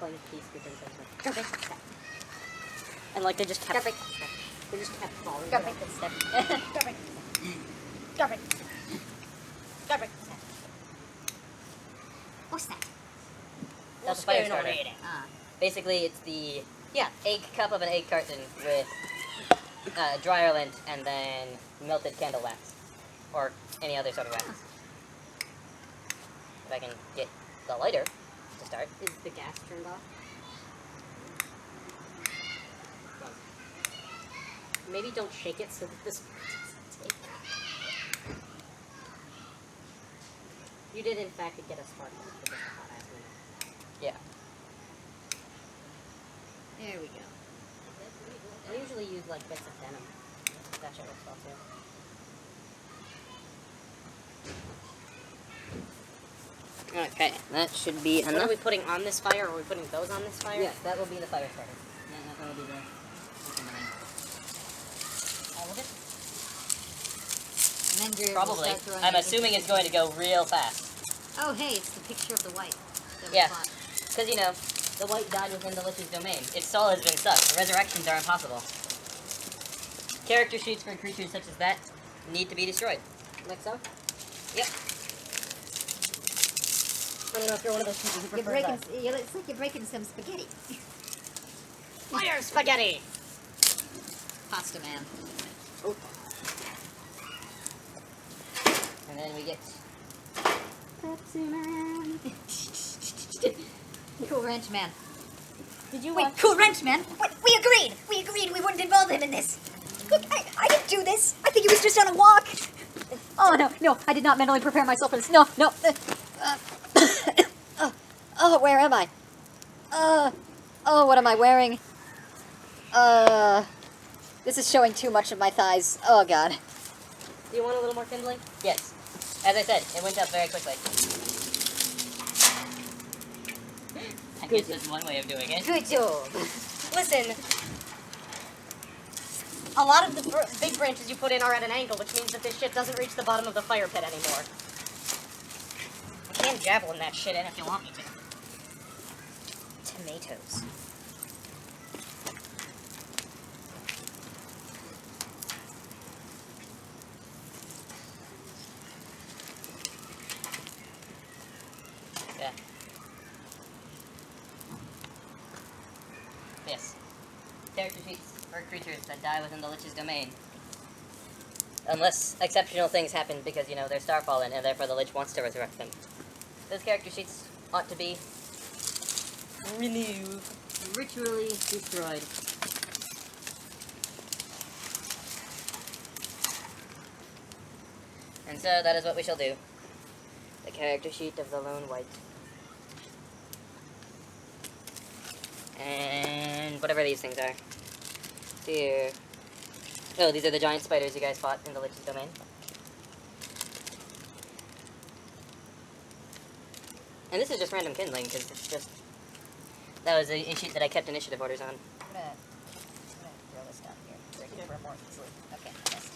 crackling piece between things. Like, step. And like they just kept falling. Garbage step. Garbage. Garbage. Garbage step. What's that? That's a fire starter. Ah. Basically, it's the egg cup of an egg carton with dryer lint and then melted candle wax, or any other sort of wax. If I can get the lighter to start. Is the gas turned off? Maybe don't shake it so that this doesn't take. You did in fact get a spark for just a hot ass minute. Yeah. There we go. I usually use like bits of denim. That shit works well too. Okay, that should be What are enough. we putting on this fire? Are we putting those on this fire? Yes, that will be the fire starter. That will be the All of it? And then Drew will probably. start throwing I'm it assuming into it's going to go real fast. Oh, hey, it's the picture of the white. that we Yeah. bought. Because, you know, the white died within the Lich's domain. Its soul has been sucked. Resurrections are impossible. Character sheets for creatures such as that need to be destroyed. Like so? Yep. I don't know if you're one of those people who You're prefers breaking. It's like you're breaking some spaghetti. fire spaghetti! Pasta man. Oh. And then we get... Pepsi Man. Cool Ranch Man. Did you Wait, watch... Cool Ranch Man? We agreed. We agreed we wouldn't involve him in this. Look, I didn't do this. I think he was just on a walk. Oh, no, I did not mentally prepare myself for this. No. Oh, where am I? Oh, what am I wearing? This is showing too much of my thighs. Oh, God. Do you want a little more kindling? Yes. As I said, it went up very quickly. I guess that's one way of doing it. Good job. Listen, a lot of the big branches you put in are at an angle, which means that this shit doesn't reach the bottom of the fire pit anymore. I can javelin that shit in if you want me to. Tomatoes. Yeah. Yes. Character sheets for creatures that die within the Lich's domain. Unless exceptional things happen because, you know, they're starfallen and therefore the Lich wants to resurrect them. Those character sheets ought to be removed. Ritually destroyed. And so that is what we shall do. The character sheet of the Lone White. And whatever these things are. Here. Oh, these are the giant spiders you guys fought in the Lich's domain. And this is just random kindling, because it's just... That was a sheet that I kept initiative orders on. I'm gonna throw this down here so I can grab more easily. Okay, yes.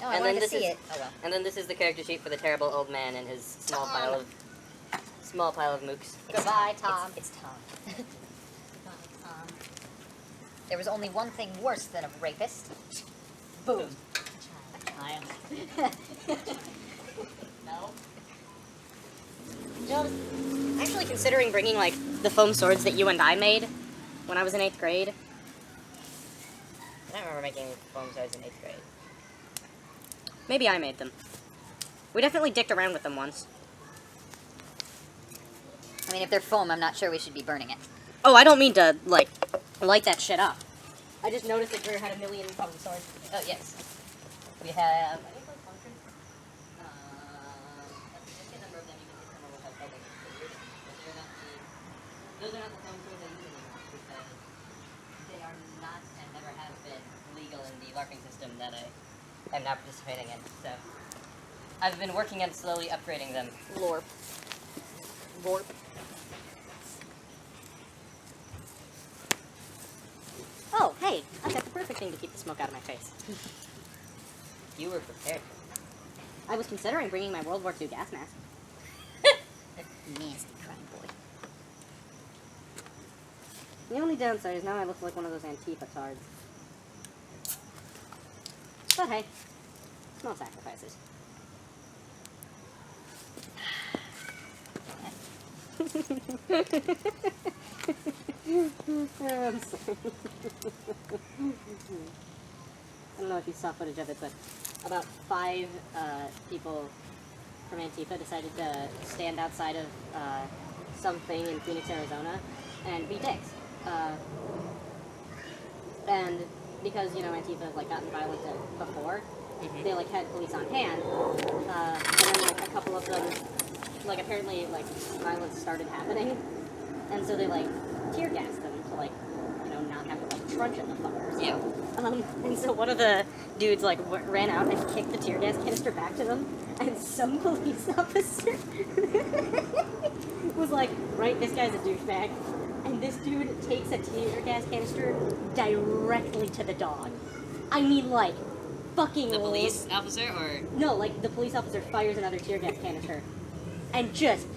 Oh, I And wanted then to this see is- it. Oh well. And then this is the character sheet for the terrible old man and his small pile of mooks. Goodbye, Tom. It's Tom. Tom. There was only one thing worse than a rapist. Boom. A child. No. You know, actually considering bringing, like, the foam swords that you and I made when I was in 8th grade. I don't remember making foam swords in 8th grade. Maybe I made them. We definitely dicked around with them once. I mean, if they're foam, I'm not sure we should be burning it. Oh, I don't mean to, like, light that shit up. I just noticed that Greer had a million foam swords. Oh, yes. We have... Those are not the foam swords I use anymore, because they are not and never have been legal in the LARPing system that I am now participating in, so... I've been working on slowly upgrading them. Lorp. Lorp. Oh, hey, I've got the perfect thing to keep the smoke out of my face. You were prepared. I was considering bringing my World War II gas mask. Nasty crime boy. The only downside is now I look like one of those Antifa tards. But hey, small sacrifices. I'm sorry. I don't know if you saw footage of it, but about 5 people from Antifa decided to stand outside of something in Phoenix, Arizona, and be dicks. And because, you know, Antifa has, like, gotten violent before, they, like, had police on hand, and then, like, a couple of them, like, apparently, like, violence started happening, and so they, like, tear gassed them to, like, you know, not have to, like, truncheon the fuckers. Yeah. And so one of the dudes, like, ran out and kicked the tear gas canister back to them, and some police officer was like, right, this guy's a douchebag. And this dude takes a tear gas canister directly to the dog. I mean, like, fucking... The police officer, or...? No, like, the police officer fires another tear gas canister and just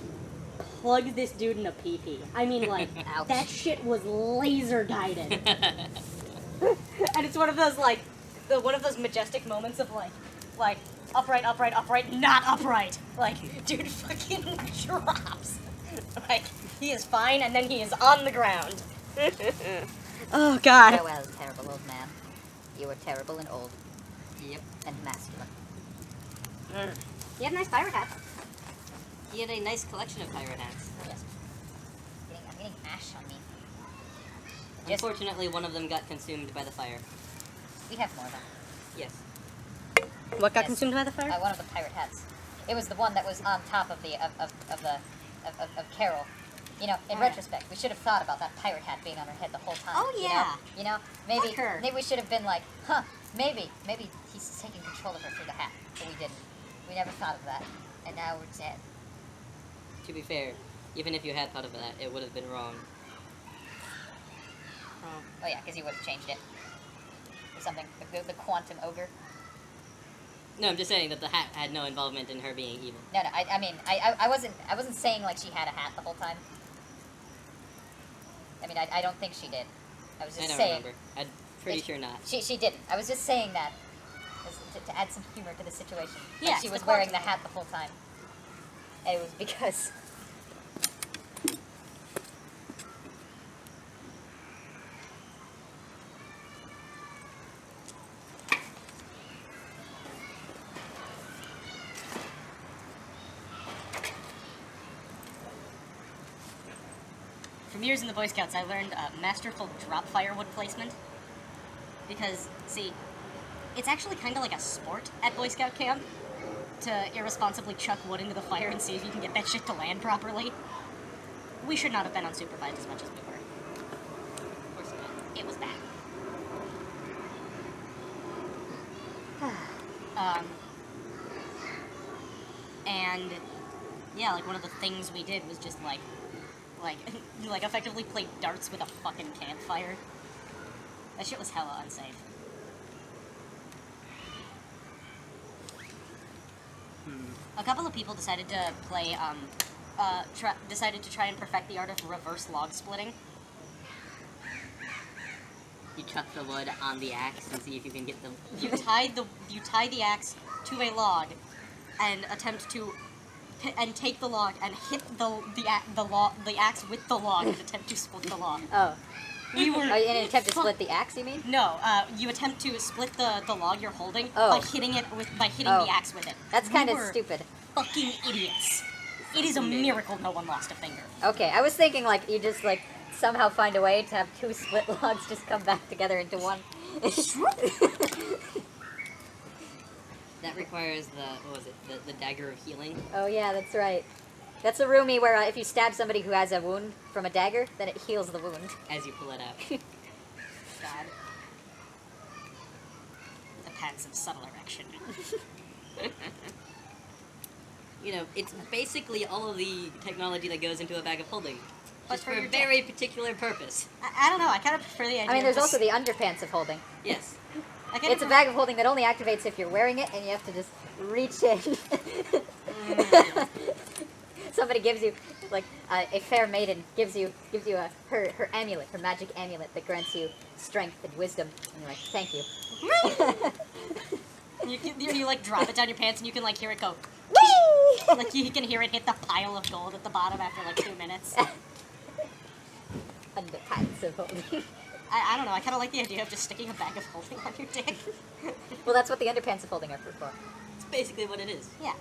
plugs this dude in a pee-pee. I mean, like, that shit was laser-guided. And it's one of those, like, one of those majestic moments of, like, upright, upright, upright, not upright. Like, dude fucking drops. Like, he is fine, and then he is on the ground. Oh, God. Farewell, terrible old man. You are terrible and old. Yep. And masculine. You had a nice pirate hat. He had a nice collection of pirate hats. Yes. I'm getting ash on me. Unfortunately, one of them got consumed by the fire. We have more of them. Yes. What got Yes. consumed by the fire? One of the pirate hats. It was the one that was on top of the of Carol. You know, in retrospect, we should have thought about that pirate hat being on her head the whole time. Oh, yeah. You know, maybe Fuck her. maybe we should have been like, huh? Maybe he's taking control of her through the hat, but we didn't. We never thought of that, and now we're dead. To be fair, even if you had thought of that, it would have been wrong. Oh yeah, because you would have changed it. Or something. The quantum ogre. No, I'm just saying that the hat had no involvement in her being evil. No, I mean, I wasn't saying like she had a hat the whole time. I mean, I don't think she did. I was I just don't saying. remember. I'm pretty sure not. She didn't. I was just saying that to add some humor to the situation. Yeah, Like she was wearing the hat the whole time. And it was because... From years in the Boy Scouts, I learned masterful drop firewood placement. Because, see, it's actually kind of like a sport at Boy Scout camp to irresponsibly chuck wood into the fire and see if you can get that shit to land properly. We should not have been unsupervised as much as we were. Of course not. It was bad. And yeah, like one of the things we did was just like effectively play darts with a fucking campfire. That shit was hella unsafe. A couple of people decided to play, decided to try and perfect the art of reverse log splitting. You chuck the wood on the axe and see if you can get them. You tie the axe to a log, and attempt to, and take the log and hit the axe with the log and attempt to split the log. Oh. We were In an attempt to split the axe, you mean? No, you attempt to split the log you're holding Oh. by hitting the axe with it. That's We kind of were stupid. Fucking idiots. It is a miracle no one lost a finger. Okay, I was thinking like you just like somehow find a way to have two split logs just come back together into one. That requires the dagger of healing. Oh yeah, that's right. That's a roomie where if you stab somebody who has a wound from a dagger, then it heals the wound. As you pull it out. God. The patents of subtle erection. You know, it's basically all of the technology that goes into a bag of holding. But Just for for a your very particular purpose. I don't know, I kind of prefer the idea I mean, there's of also the underpants of holding. Yes. It's a bag of holding that only activates if you're wearing it, and you have to just reach in. Somebody gives you, Like a fair maiden gives you her amulet, her magic amulet that grants you strength and wisdom, and you're like, thank you. You like drop it down your pants and you can like hear it go. Whee! Like you can hear it hit the pile of gold at the bottom after like 2 minutes. Underpants of holding. I don't know. I kind of like the idea of just sticking a bag of holding on your dick. Well, that's what the underpants of holding are for. It's basically what it is. Yeah.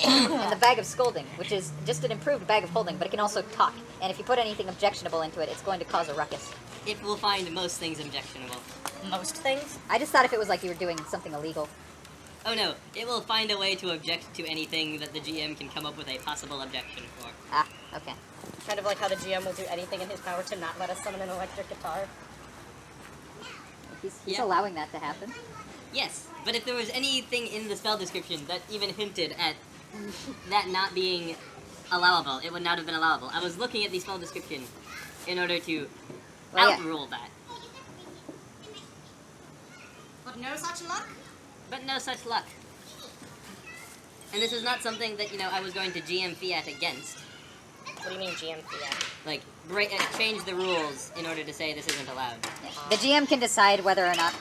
And the bag of scolding, which is just an improved bag of holding, but it can also talk. And if you put anything objectionable into it, it's going to cause a ruckus. It will find most things objectionable. Most things. I just thought if it was like you were doing something illegal. Oh no, it will find a way to object to anything that the GM can come up with a possible objection for. Ah, okay. Kind of like how the GM will do anything in his power to not let us summon an electric guitar. He's Yeah. allowing that to happen. Yes, but if there was anything in the spell description that even hinted at that not being allowable, it would not have been allowable. I was looking at the spell description in order to Well, yeah. outrule that. But no such luck. But no such luck. And this is not something that, I was going to GM Fiat against. What do you mean GM Fiat? Like, change the rules in order to say this isn't allowed. The GM can decide whether or not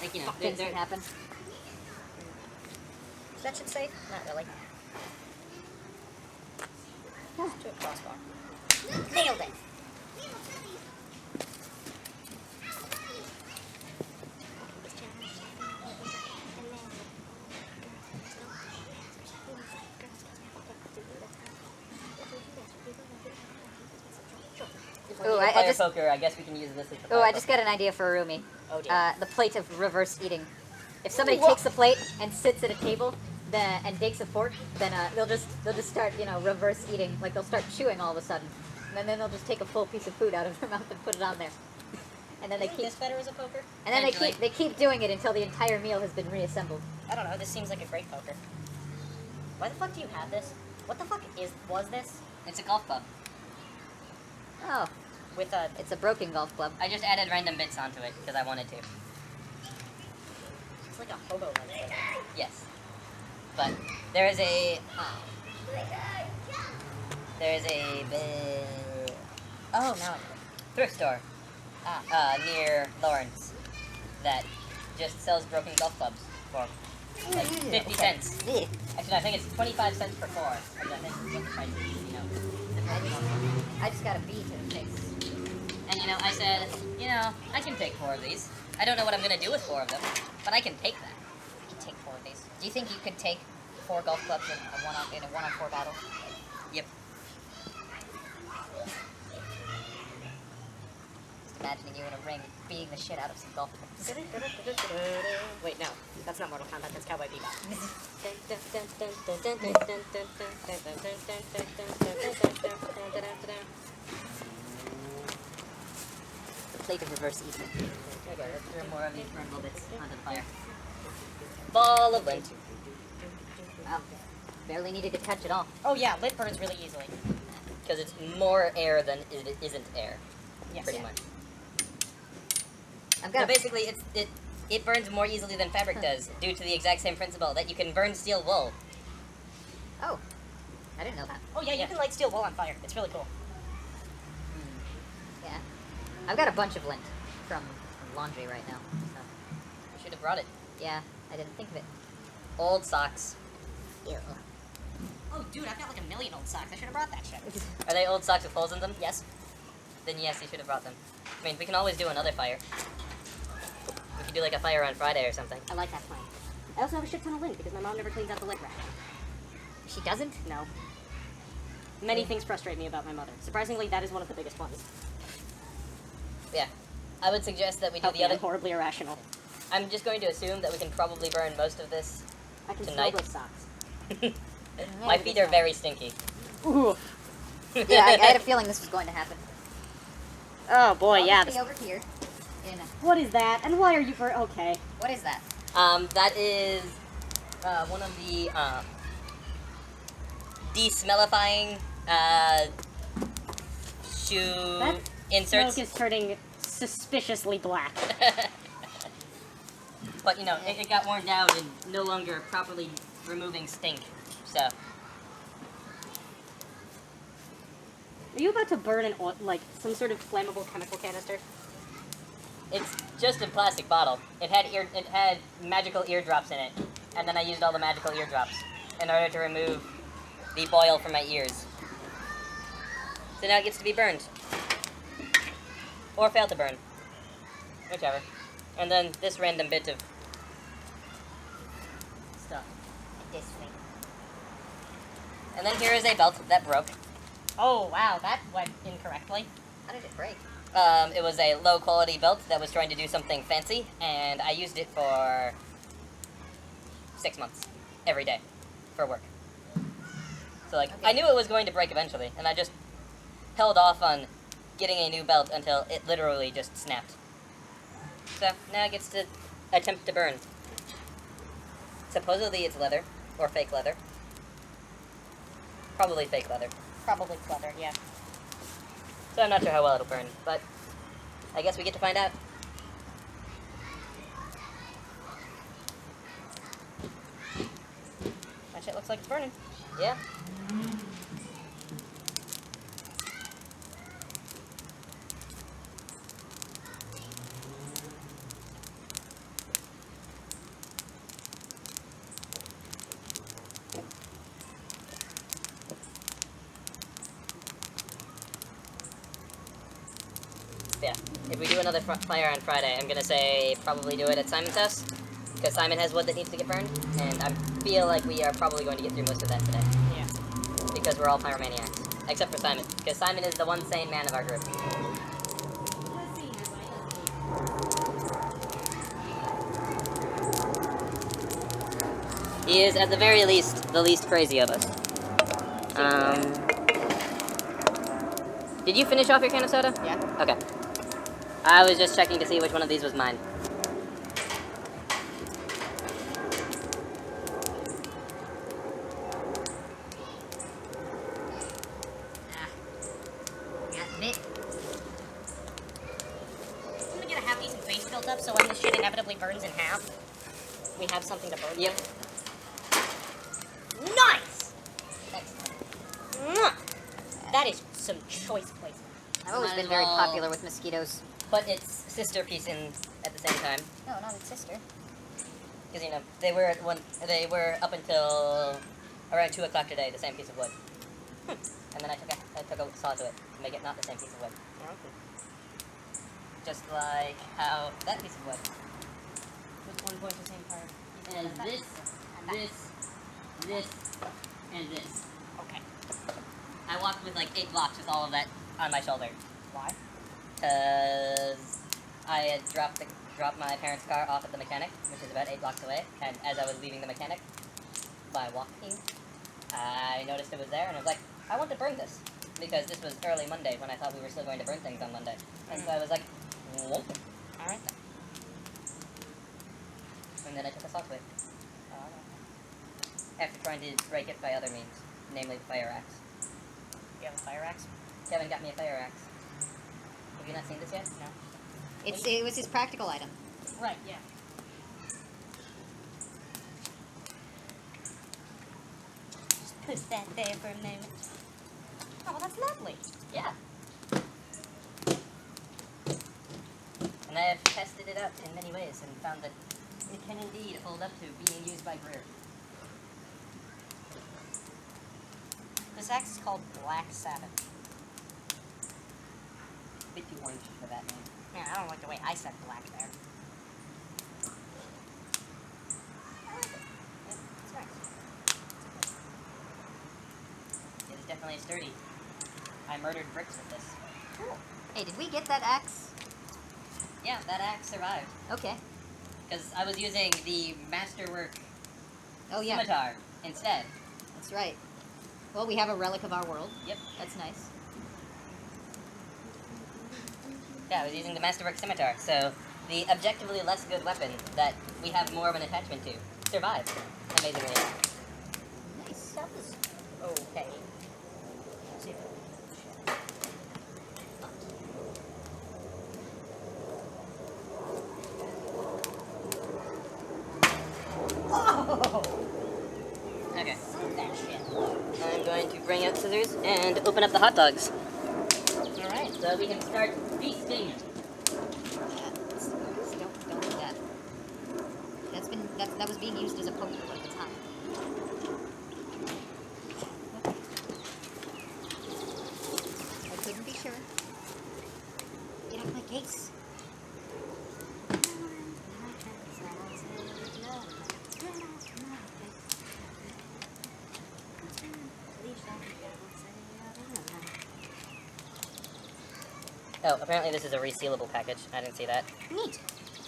Like, things can happen. Is that shit safe? Not really. Let's do a crossbar. Nailed it. Ooh, I just poker, I guess we can use this as the Oh, I just got an idea for a roomie. Oh dear. The plate of reverse eating. If somebody takes a plate and sits at a table, and takes a fork, then they'll just start reverse eating. Like they'll start chewing all of a sudden, and then they'll just take a full piece of food out of their mouth and put it on there. And then they keep this better as a poker? and then they keep doing it until the entire meal has been reassembled. I don't know. This seems like a great poker. Why the fuck do you have this? What the fuck was this? It's a golf club. Oh, With a it's a broken golf club. I just added random bits onto it because I wanted to. it's like a hobo lens. Yes. But there is a Oh, now I know. thrift store near Lawrence that just sells broken golf clubs for like 50 cents. Actually, I think it's 25 cents for 4. I think is what the price is, I just got a B to the face. And I said, I can take 4 of these. I don't know what I'm gonna do with 4 of them, but I can take that. You can take 4 of these. Do you think you could take 4 golf clubs in a one-on-4 battle? Yep. Just imagining you in a ring beating the shit out of some golf clubs. Wait, no. That's not Mortal Kombat. That's Cowboy Bebop. The plate of reverse eating. Okay, let's throw more of these burnable bits onto the fire. Ball of lint. Wow. Barely needed to touch it all. Oh yeah, lint burns really easily. Because it's more air than it isn't air, Yes. pretty much. I've So got a, basically, it burns more easily than fabric does, due to the exact same principle that you can burn steel wool. Oh. I didn't know that. Oh yeah, you can light steel wool on fire. It's really cool. Yeah. I've got a bunch of lint from laundry right now. So. You should have brought it. Yeah, I didn't think of it. Old socks. Ew. Oh dude, I've got like a million old socks. I should have brought that shit. Are they old socks with holes in them? Yes. Then yes, you should have brought them. I mean, we can always do another fire. We could do like a fire on Friday or something. I like that plan. I also have a shit ton of lint because my mom never cleans out the lint rack. She doesn't? No. Many things frustrate me about my mother. Surprisingly, that is one of the biggest ones. Yeah. I would suggest that we do Help the me, other... I'm horribly irrational. I'm just going to assume that we can probably burn most of this. I can Tonight. smell those socks. My feet are very stinky. Ooh. Yeah, I had a feeling this was going to happen. Oh boy, I'll yeah. just be over here. What is that? And why are you for? Okay. What is that? That is one of the de-smellifying shoe That inserts. smoke is turning suspiciously black. but you know, it got worn down and no longer properly removing stink. So Are you about to burn an like some sort of flammable chemical canister? it's just a plastic bottle. It had magical eardrops in it, and then I used all the magical eardrops in order to remove the boil from my ears. So now it gets to be burned. Or fail to burn. Whichever. And then this random bit of stuff. This way. And then here is a belt that broke. Oh wow, that went incorrectly. How did it break? It was a low quality belt that was trying to do something fancy, and I used it for 6 months. Every day. For work. So like, Okay. I knew it was going to break eventually, and I just held off on getting a new belt until it literally just snapped. So now it gets to attempt to burn. Supposedly it's leather, or fake leather. Probably fake leather. Probably clutter, yeah. So I'm not sure how well it'll burn, but I guess we get to find out. That shit looks like it's burning. Yeah. Yeah. If we do another fire on Friday, I'm gonna say probably do it at Simon's house, because Simon has wood that needs to get burned, and I feel like we are probably going to get through most of that today. Yeah. Because we're all pyromaniacs. Except for Simon, because Simon is the one sane man of our group. He is, at the very least, the least crazy of us. Did you finish off your can of soda? Yeah. Okay. I was just checking to see which one of these was mine. Got it. I'm gonna get a half decent base built up so when this shit inevitably burns in half, we have something to burn. Yep. Nice! Mwah! That is some choice placement. I've always Might been as very well- popular with mosquitoes. Put its sister piece in at the same time. No, not its sister. Because, you know, they were up until around 2 o'clock today, the same piece of wood. And then I took a saw to it to make it not the same piece of wood. Just like how that piece of wood With one point the same part. is this, and this. Okay. I walked with like 8 blocks with all of that on my shoulder. Why? Because I had dropped my parents' car off at the mechanic, which is about 8 blocks away, and as I was leaving the mechanic by walking, I noticed it was there, and I was like, I want to burn this, because this was early Monday when I thought we were still going to burn things on Monday. And so I was like, whoop. Alright then. And then I took a saw to it. After trying to break it by other means, namely the fire axe. You have a fire axe? Kevin got me a fire axe. Have you not seen this yet? No. It was his practical item. Right, yeah. Just put that there for a moment. Oh, well, that's lovely. Yeah. And I have tested it out in many ways and found that it can indeed hold up to being used by Greer. This axe is called Black Sabbath. A bit too orange for that name. Man, I don't like the way I said black there. I like it. It's nice. It is definitely sturdy. I murdered bricks with this. Cool. Hey, did we get that axe? Yeah, that axe survived. Okay. Because I was using the Masterwork Oh yeah, scimitar instead. that's right. Well, we have a relic of our world. Yep. That's nice. Yeah, I was using the Masterwork scimitar, so the objectively less good weapon that we have more of an attachment to survived, amazingly. Nice. That was okay. See if going to bring out scissors and open up the hot dogs Alright. so we can start feasting. Don't do that. That was being used as a poker at the time. I couldn't be sure. Get off my case. Oh, apparently this is a resealable package. I didn't see that. Neat.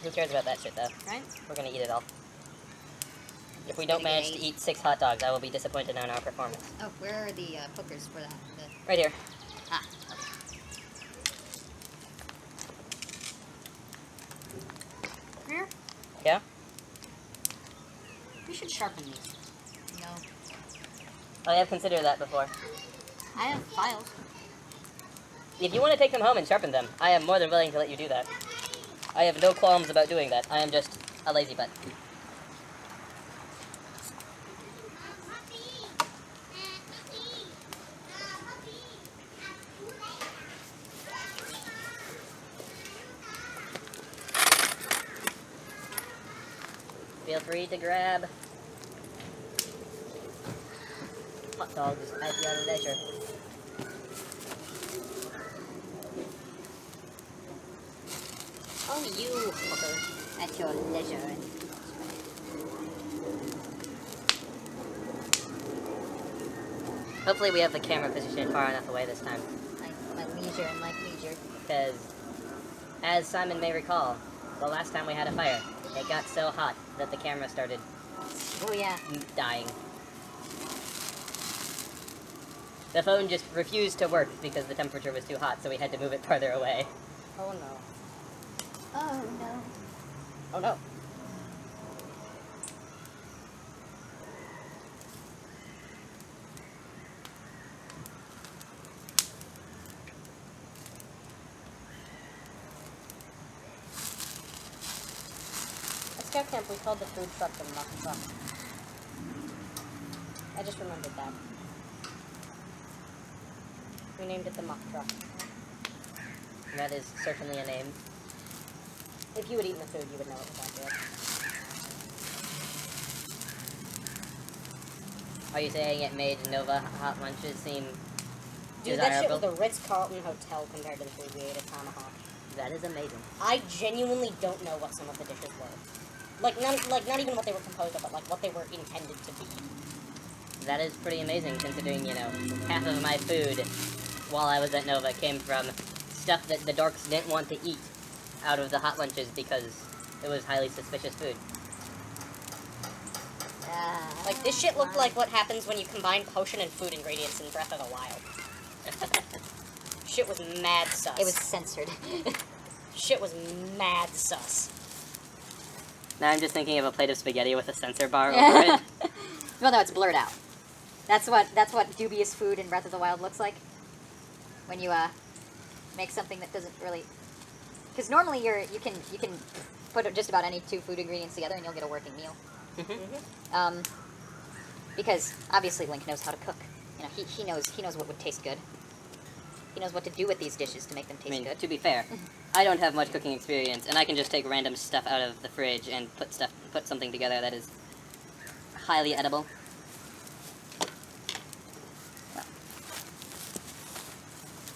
Who cares about that shit, though? Right? We're gonna eat it all. If we don't manage to eat 6 hot dogs, I will be disappointed in our performance. Oh, where are the pokers for that? Right here. Ah. Here? Yeah? We should sharpen these. No. I have considered that before. I have files. If you want to take them home and sharpen them, I am more than willing to let you do that. I have no qualms about doing that. I am just a lazy butt. Feel free to grab hot dogs at your leisure. Oh, you fucker. At your leisure. Hopefully we have the camera positioned far enough away this time. My leisure and like leisure. Because, as Simon may recall, the last time we had a fire, it got so hot that the camera started Oh, yeah. dying. The phone just refused to work because the temperature was too hot, so we had to move it farther away. Oh no. Oh, no. Oh no. At Scout Camp, we called the food truck the muck truck. I just remembered that. We named it the muck truck. That is certainly a name. If you had eaten the food, you would know it was accurate. Are you saying it made Nova hot lunches seem Dude, that shit desirable? was the Ritz-Carlton Hotel compared to the food we ate at Tomahawk. That is amazing. I genuinely don't know what some of the dishes were. Not even what they were composed of, but like what they were intended to be. That is pretty amazing, considering, you know, half of my food while I was at Nova came from stuff that the dorks didn't want to eat out of the hot lunches because it was highly suspicious food. Like, this shit looked like what happens when you combine potion and food ingredients in Breath of the Wild. Shit was mad sus. It was censored. Shit was mad sus. Now I'm just thinking of a plate of spaghetti with a censor bar over it. Well, no, it's blurred out. That's what dubious food in Breath of the Wild looks like. When you make something that doesn't really, because normally you can put just about any 2 food ingredients together and you'll get a working meal. Because obviously Link knows how to cook. You know, he knows what would taste good. He knows what to do with these dishes to make them taste good. To be fair, I don't have much cooking experience, and I can just take random stuff out of the fridge and put something together that is highly edible.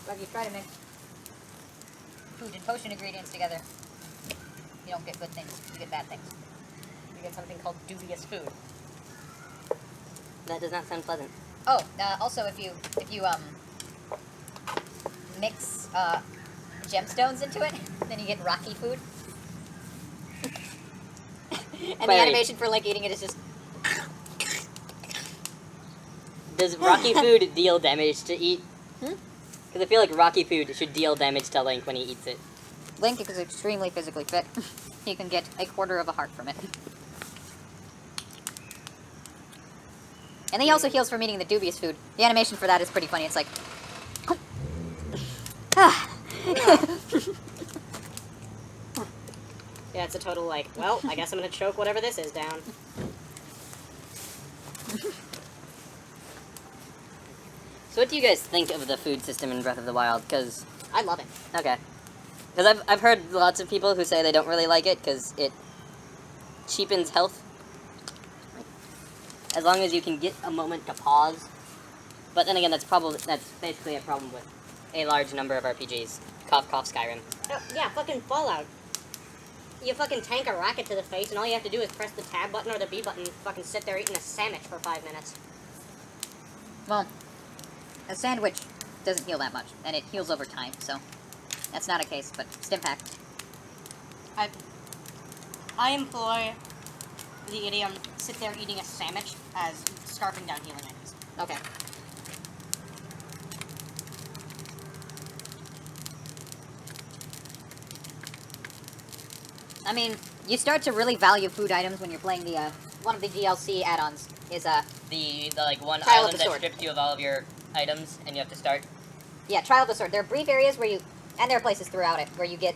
But if you try to mix food and potion ingredients together, you don't get good things. You get bad things. You get something called dubious food. That does not sound pleasant. Oh, also if you mix gemstones into it, then you get rocky food. And the Wait. animation for Link eating it is just. Does rocky food deal damage to eat? Because I feel like rocky food should deal damage to Link when he eats it. Link is extremely physically fit. He can get 1/4 of a heart from it. And he also heals from eating the dubious food. The animation for that is pretty funny. It's like. Yeah, it's a total like, well, I guess I'm gonna choke whatever this is down. So what do you guys think of the food system in Breath of the Wild? Because I love it. okay, because I've heard lots of people who say they don't really like it because it cheapens health. As long as you can get a moment to pause. But then again, that's basically a problem with a large number of RPGs. Cough, cough, Skyrim. Oh, yeah, fucking Fallout. You fucking tank a rocket to the face, and all you have to do is press the tab button or the B button and fucking sit there eating a sandwich for 5 minutes. Well, a sandwich doesn't heal that much, and it heals over time, so that's not a case, but Stimpack. I employ the idiom sit there eating a sandwich as scarfing down healing items. Okay. I mean, you start to really value food items when you're playing the, one of the DLC add-ons is, The like one Trial of island the that Sword. strips you of all of your items, and you have to start. yeah, Trial of the Sword. There are brief areas where you, and there are places throughout it, where you get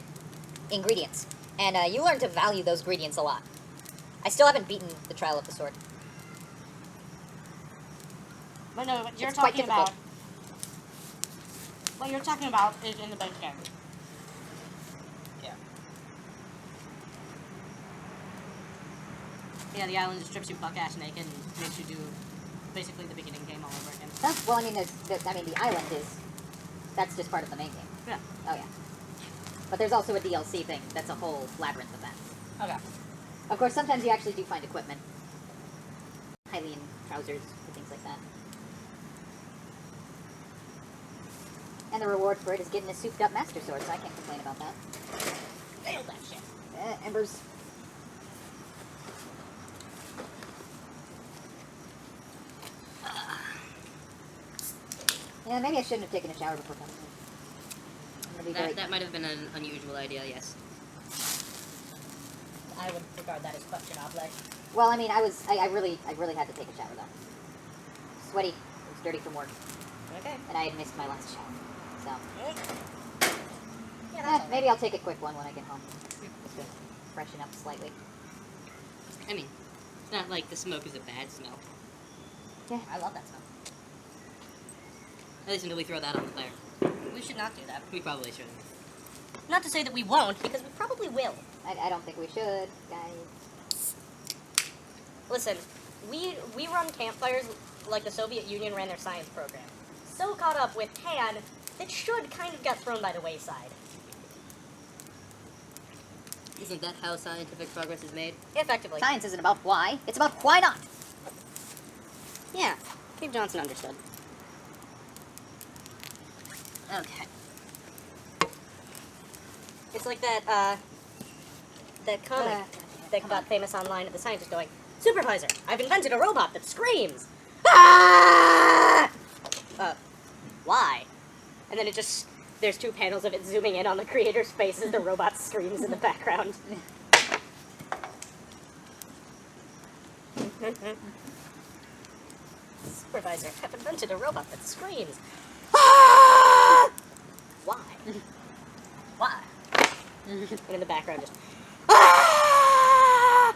ingredients. And, you learn to value those ingredients a lot. I still haven't beaten the Trial of the Sword. But no, what you're It's quite talking difficult. about... What you're talking about is in the base game. Yeah. Yeah, the island strips you buck ass naked and makes you do basically the beginning game all over again. Well, I mean, the island is, that's just part of the main game. Yeah. Oh, yeah. But there's also a DLC thing that's a whole labyrinth of that. Okay. Of course, sometimes you actually do find equipment. Hylian trousers, and things like that. And the reward for it is getting a souped-up Master Sword, so I can't complain about that. Nailed that shit. Embers. Yeah, maybe I shouldn't have taken a shower before coming here. I'm gonna be very... That might have been an unusual idea. Yes. I would regard that as question object. Well, I mean, I really had to take a shower, though. Sweaty. It was dirty from work. Okay. And I had missed my last shower. So, Yeah, that's maybe I'll take a quick one when I get home. Just to freshen up slightly. I mean, it's not like the smoke is a bad smell. Yeah, I love that smell. At least until we throw that on the fire. We should not do that. We probably shouldn't. Not to say that we won't, because we probably will. I don't think we should, guys. Listen, we run campfires like the Soviet Union ran their science program. So caught up with Pan that should kind of got thrown by the wayside. Isn't that how scientific progress is made? Effectively. Science isn't about why, it's about why not. Yeah, Steve Johnson understood. Okay. It's like that comic that got famous online of the scientist going, Supervisor, I've invented a robot that screams! Ah! Why? And then it just, there's 2 panels of it zooming in on the creator's face as the robot screams in the background. Supervisor, I've invented a robot that screams. Ah! Why? Why? And in the background just, ah!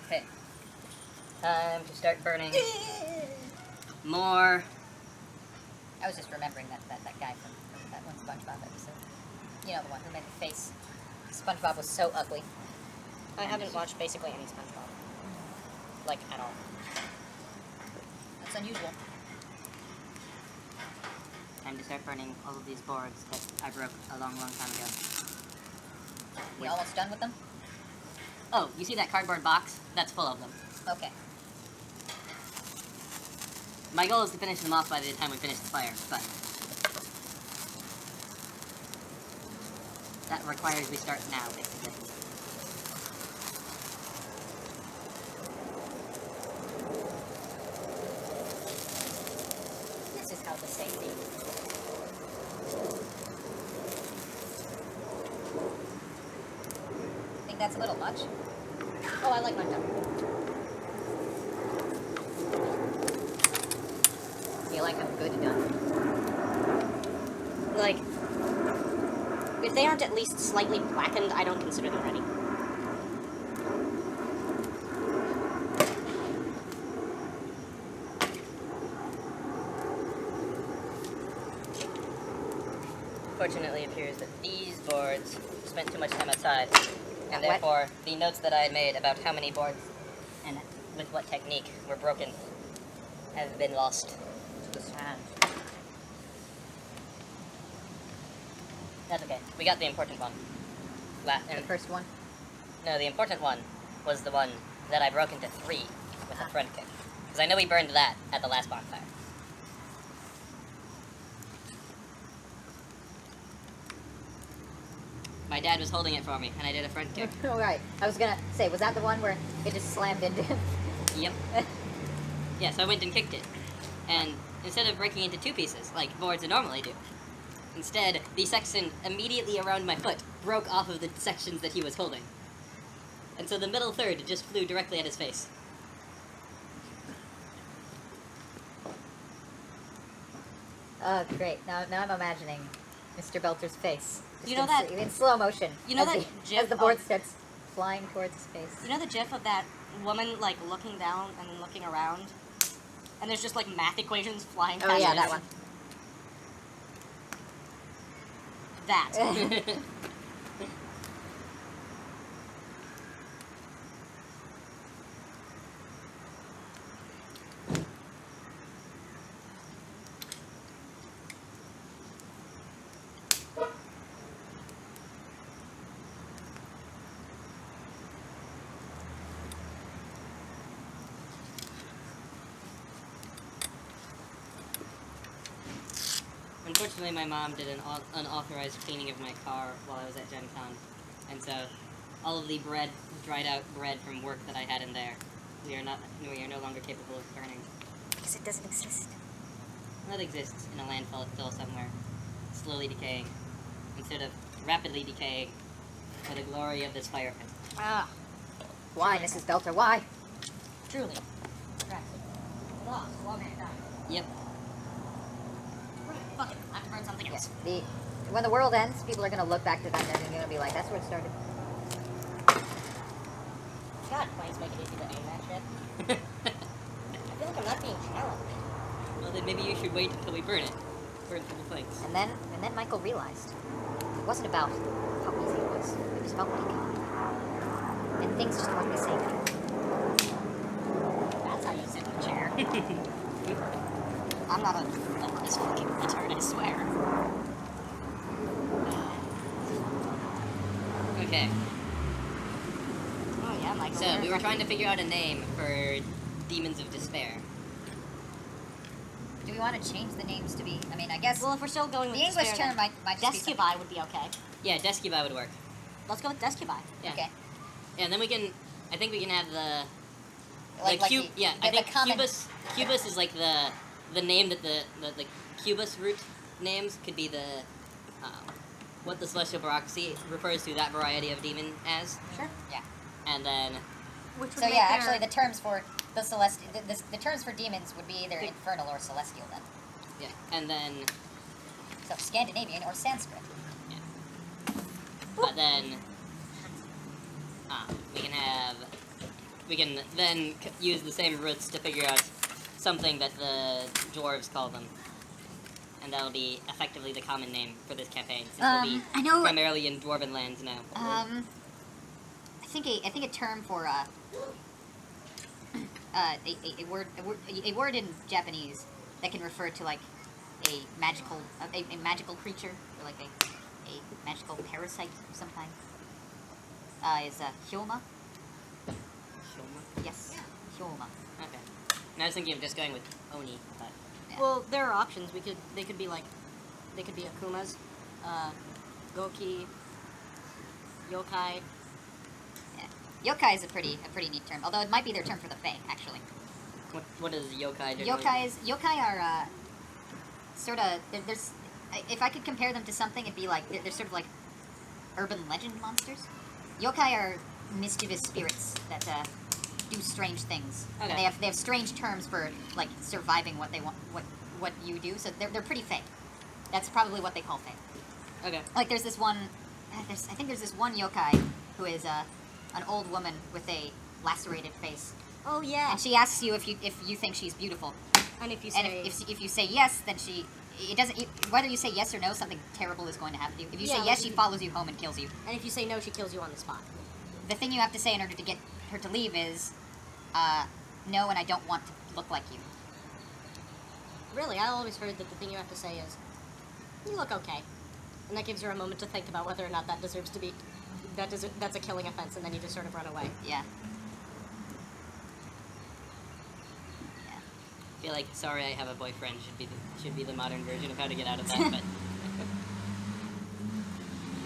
Okay. Time to start burning more. I was just remembering that guy from that one SpongeBob episode. You know, the one who made the face. SpongeBob was so ugly. I haven't watched basically any SpongeBob. Like, at all. That's unusual. Time to start burning all of these boards that I broke a long, long time ago. You almost done with them? Oh, you see that cardboard box? That's full of them. Okay. My goal is to finish them off by the time we finish the fire, but that requires we start now, basically. This is how the safety. Think that's a little much? Oh, I like mine done. You like them good done? Like, if they aren't at least slightly blackened, I don't consider them ready. unfortunately appears that these boards spent too much time outside, and What? therefore the notes that I made about how many boards and with what technique were broken have been lost to the sand. That's okay. We got the important one. The first one. No, the important one was the one that I broke into 3 with a front kick. Because I know we burned that at the last bonfire. My dad was holding it for me, and I did a front kick. Oh, right. I was gonna say, was that the one where it just slammed into him? Yep. Yeah, so I went and kicked it. And instead of breaking into 2 pieces, like boards would normally do, instead, the section immediately around my foot broke off of the sections that he was holding. And so the middle third just flew directly at his face. Oh, great. Now I'm imagining Mr. Belter's face. Just You know in, that- in slow motion. you know as that the, gif as the board of- starts flying towards his face. You know the gif of that woman, like, looking down and then looking around? And there's just, like, math equations flying past Oh yeah, us? that one. That. Unfortunately, my mom did an unauthorized cleaning of my car while I was at Gen Con. And so, all of the bread, dried out bread from work that I had in there, we are no longer capable of burning. Because it doesn't exist. That exists in a landfill somewhere, slowly decaying, instead of rapidly decaying for the glory of this fire pit. Ah, Why, Mrs. Belter? Why? truly. Lost, one man died. Yep. Fuck it, I have to burn something else. When the world ends, people are gonna look back to that and they're gonna be like, "That's where it started." God, planes make it easy to aim that shit. I feel like I'm not being challenged. Well, then maybe you should wait until we burn it. Burn through the flames. And then Michael realized it wasn't about how easy it was. It was about what he could do. And things just weren't the same anymore. That's how you sit in a chair. I'm not this fucking retard, I swear. Okay, Oh yeah, Michael. so we were trying to figure out a name for Demons of Despair. Do we want to change the names to be? I mean, I guess Well, if we're still going with the English despair, term might just be something. Descubi would be okay. Yeah, Descubi would work. Let's go with Descubi. Yeah. Okay. Yeah, and then I think we can have the Like I think the common- Cubus is like the name that the Cubus root names could be the what the celestial bureaucracy refers to that variety of demon as, Sure. Yeah. and then Which would So make yeah, their- actually, the terms for the terms for demons would be either infernal or celestial then. yeah, and then So Scandinavian or Sanskrit. but then we can then use the same roots to figure out something that the dwarves call them. And that'll be effectively the common name for this campaign, since we'll be I know. primarily in dwarven lands now. I think a term for a word in Japanese that can refer to like a magical creature or like a magical parasite of some kind is hyoma. Shoma? Yes, hyoma. Okay. And I was thinking of just going with Oni, but Yeah. Well, there are options. They could be Akumas, Goki, Yokai. Yokai is a pretty neat term, although it might be their term for the Fae actually. what is yokai generally? Yokai are sort of there's if I could compare them to something, it'd be like they're sort of like urban legend monsters. Yokai are mischievous spirits that do strange things, Okay. and they have strange terms for like surviving what they want, what you do. So they're pretty Fae. That's probably what they call Fae. Okay. Like there's this one, I think there's this one yokai who is an old woman with a lacerated face, Oh yeah. and she asks you if you think she's beautiful. And if you And say if you say yes, then it doesn't. Whether you say yes or no, something terrible is going to happen to you. If you Yeah, say yes, like she you- follows you home and kills you. And if you say no, she kills you on the spot. The thing you have to say in order to get her to leave is, no, and I don't want to look like you. Really, I always heard that the thing you have to say is, you look okay. And that gives her a moment to think about whether or not that deserves to be, that's a killing offense, and then you just sort of run away. Yeah. I feel like "sorry, I have a boyfriend" should be the modern version of how to get out of that. But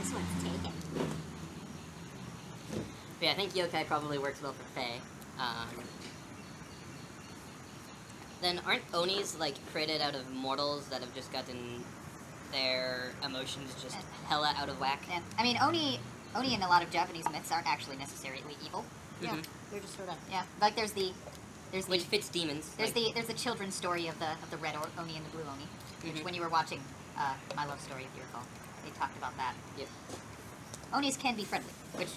This one's taken. yeah, I think yokai probably works well for Fae. Then aren't onis like created out of mortals that have just gotten their emotions just hella out of whack? Yeah. I mean, Oni in a lot of Japanese myths aren't actually necessarily evil. Yeah, Mhm. they're just sort of. Yeah. Like there's Which fits demons. there's like, the children's story of the red Oni and the blue Oni, which Mhm. when you were watching My Love Story, if you recall, they talked about that. Yep. Onis can be friendly, which,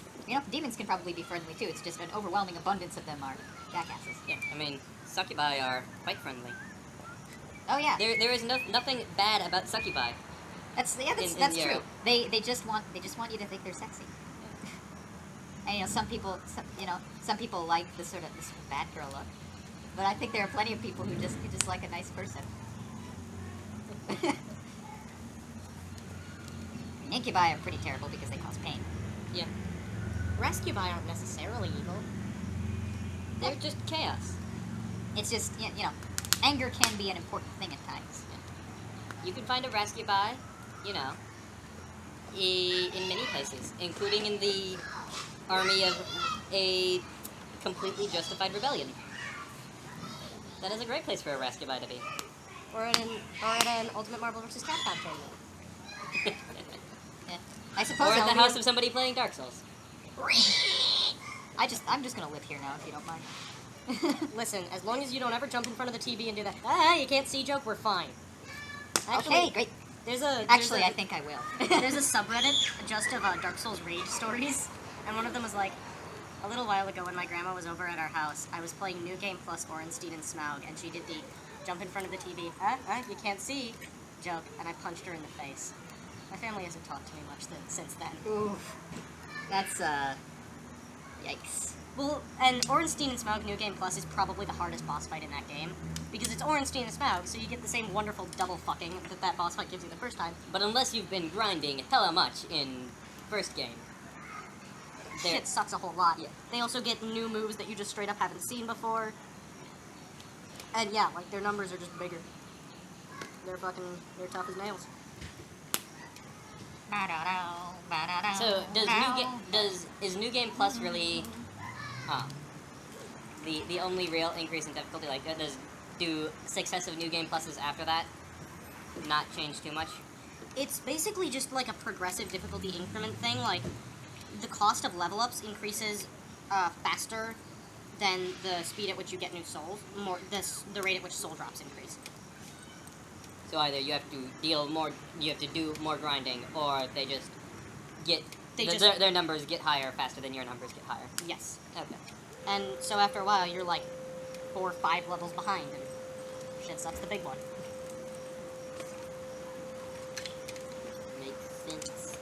demons can probably be friendly too. It's just an overwhelming abundance of them are jackasses. Yeah, I mean, succubi are quite friendly. Oh yeah, There is nothing bad about succubi. that's in true. Europe. They just want you to think they're sexy. And some people like this sort of bad girl look, but I think there are plenty of people who just like a nice person. Incubi are pretty terrible because they cause pain. Yeah, Rescuebi aren't necessarily evil. they're just chaos. It's just anger can be an important thing at times. You can find a rascubi, in many places, including in the army of a completely justified rebellion. That is a great place for a rascubi to be. Or at an Ultimate Marvel vs. Capcom tournament. Yeah. I suppose Or at the I'll house be- of somebody playing Dark Souls. I'm just gonna live here now if you don't mind. Listen, as long as you don't ever jump in front of the TV and do that, you can't see joke, we're fine. Okay, great. Actually, I think I will. There's a subreddit just of Dark Souls rage stories, and one of them was like, a little while ago when my grandma was over at our house, I was playing New Game Plus Orenstein and Smaug, and she did the jump in front of the TV, you can't see joke, and I punched her in the face. My family hasn't talked to me much since then. Oof. That's yikes. Well, and Orenstein and Smaug New Game Plus is probably the hardest boss fight in that game, because it's Orenstein and Smaug, so you get the same wonderful double fucking that boss fight gives you the first time. But unless you've been grinding hella much in first game, Shit sucks a whole lot. Yeah. They also get new moves that you just straight up haven't seen before. And yeah, like their numbers are just bigger. They're tough as nails. So is New Game Plus really the only real increase in difficulty? Like, do successive New Game Pluses after that not change too much? It's basically just like a progressive difficulty increment thing. Like, the cost of level ups increases faster than the speed at which you get new souls. The rate at which soul drops increase. So either you have to do more grinding, or they just get their numbers get higher faster than your numbers get higher. Yes. Okay. And so after a while, you're like 4 or 5 levels behind, and shit sucks the big one. Makes sense.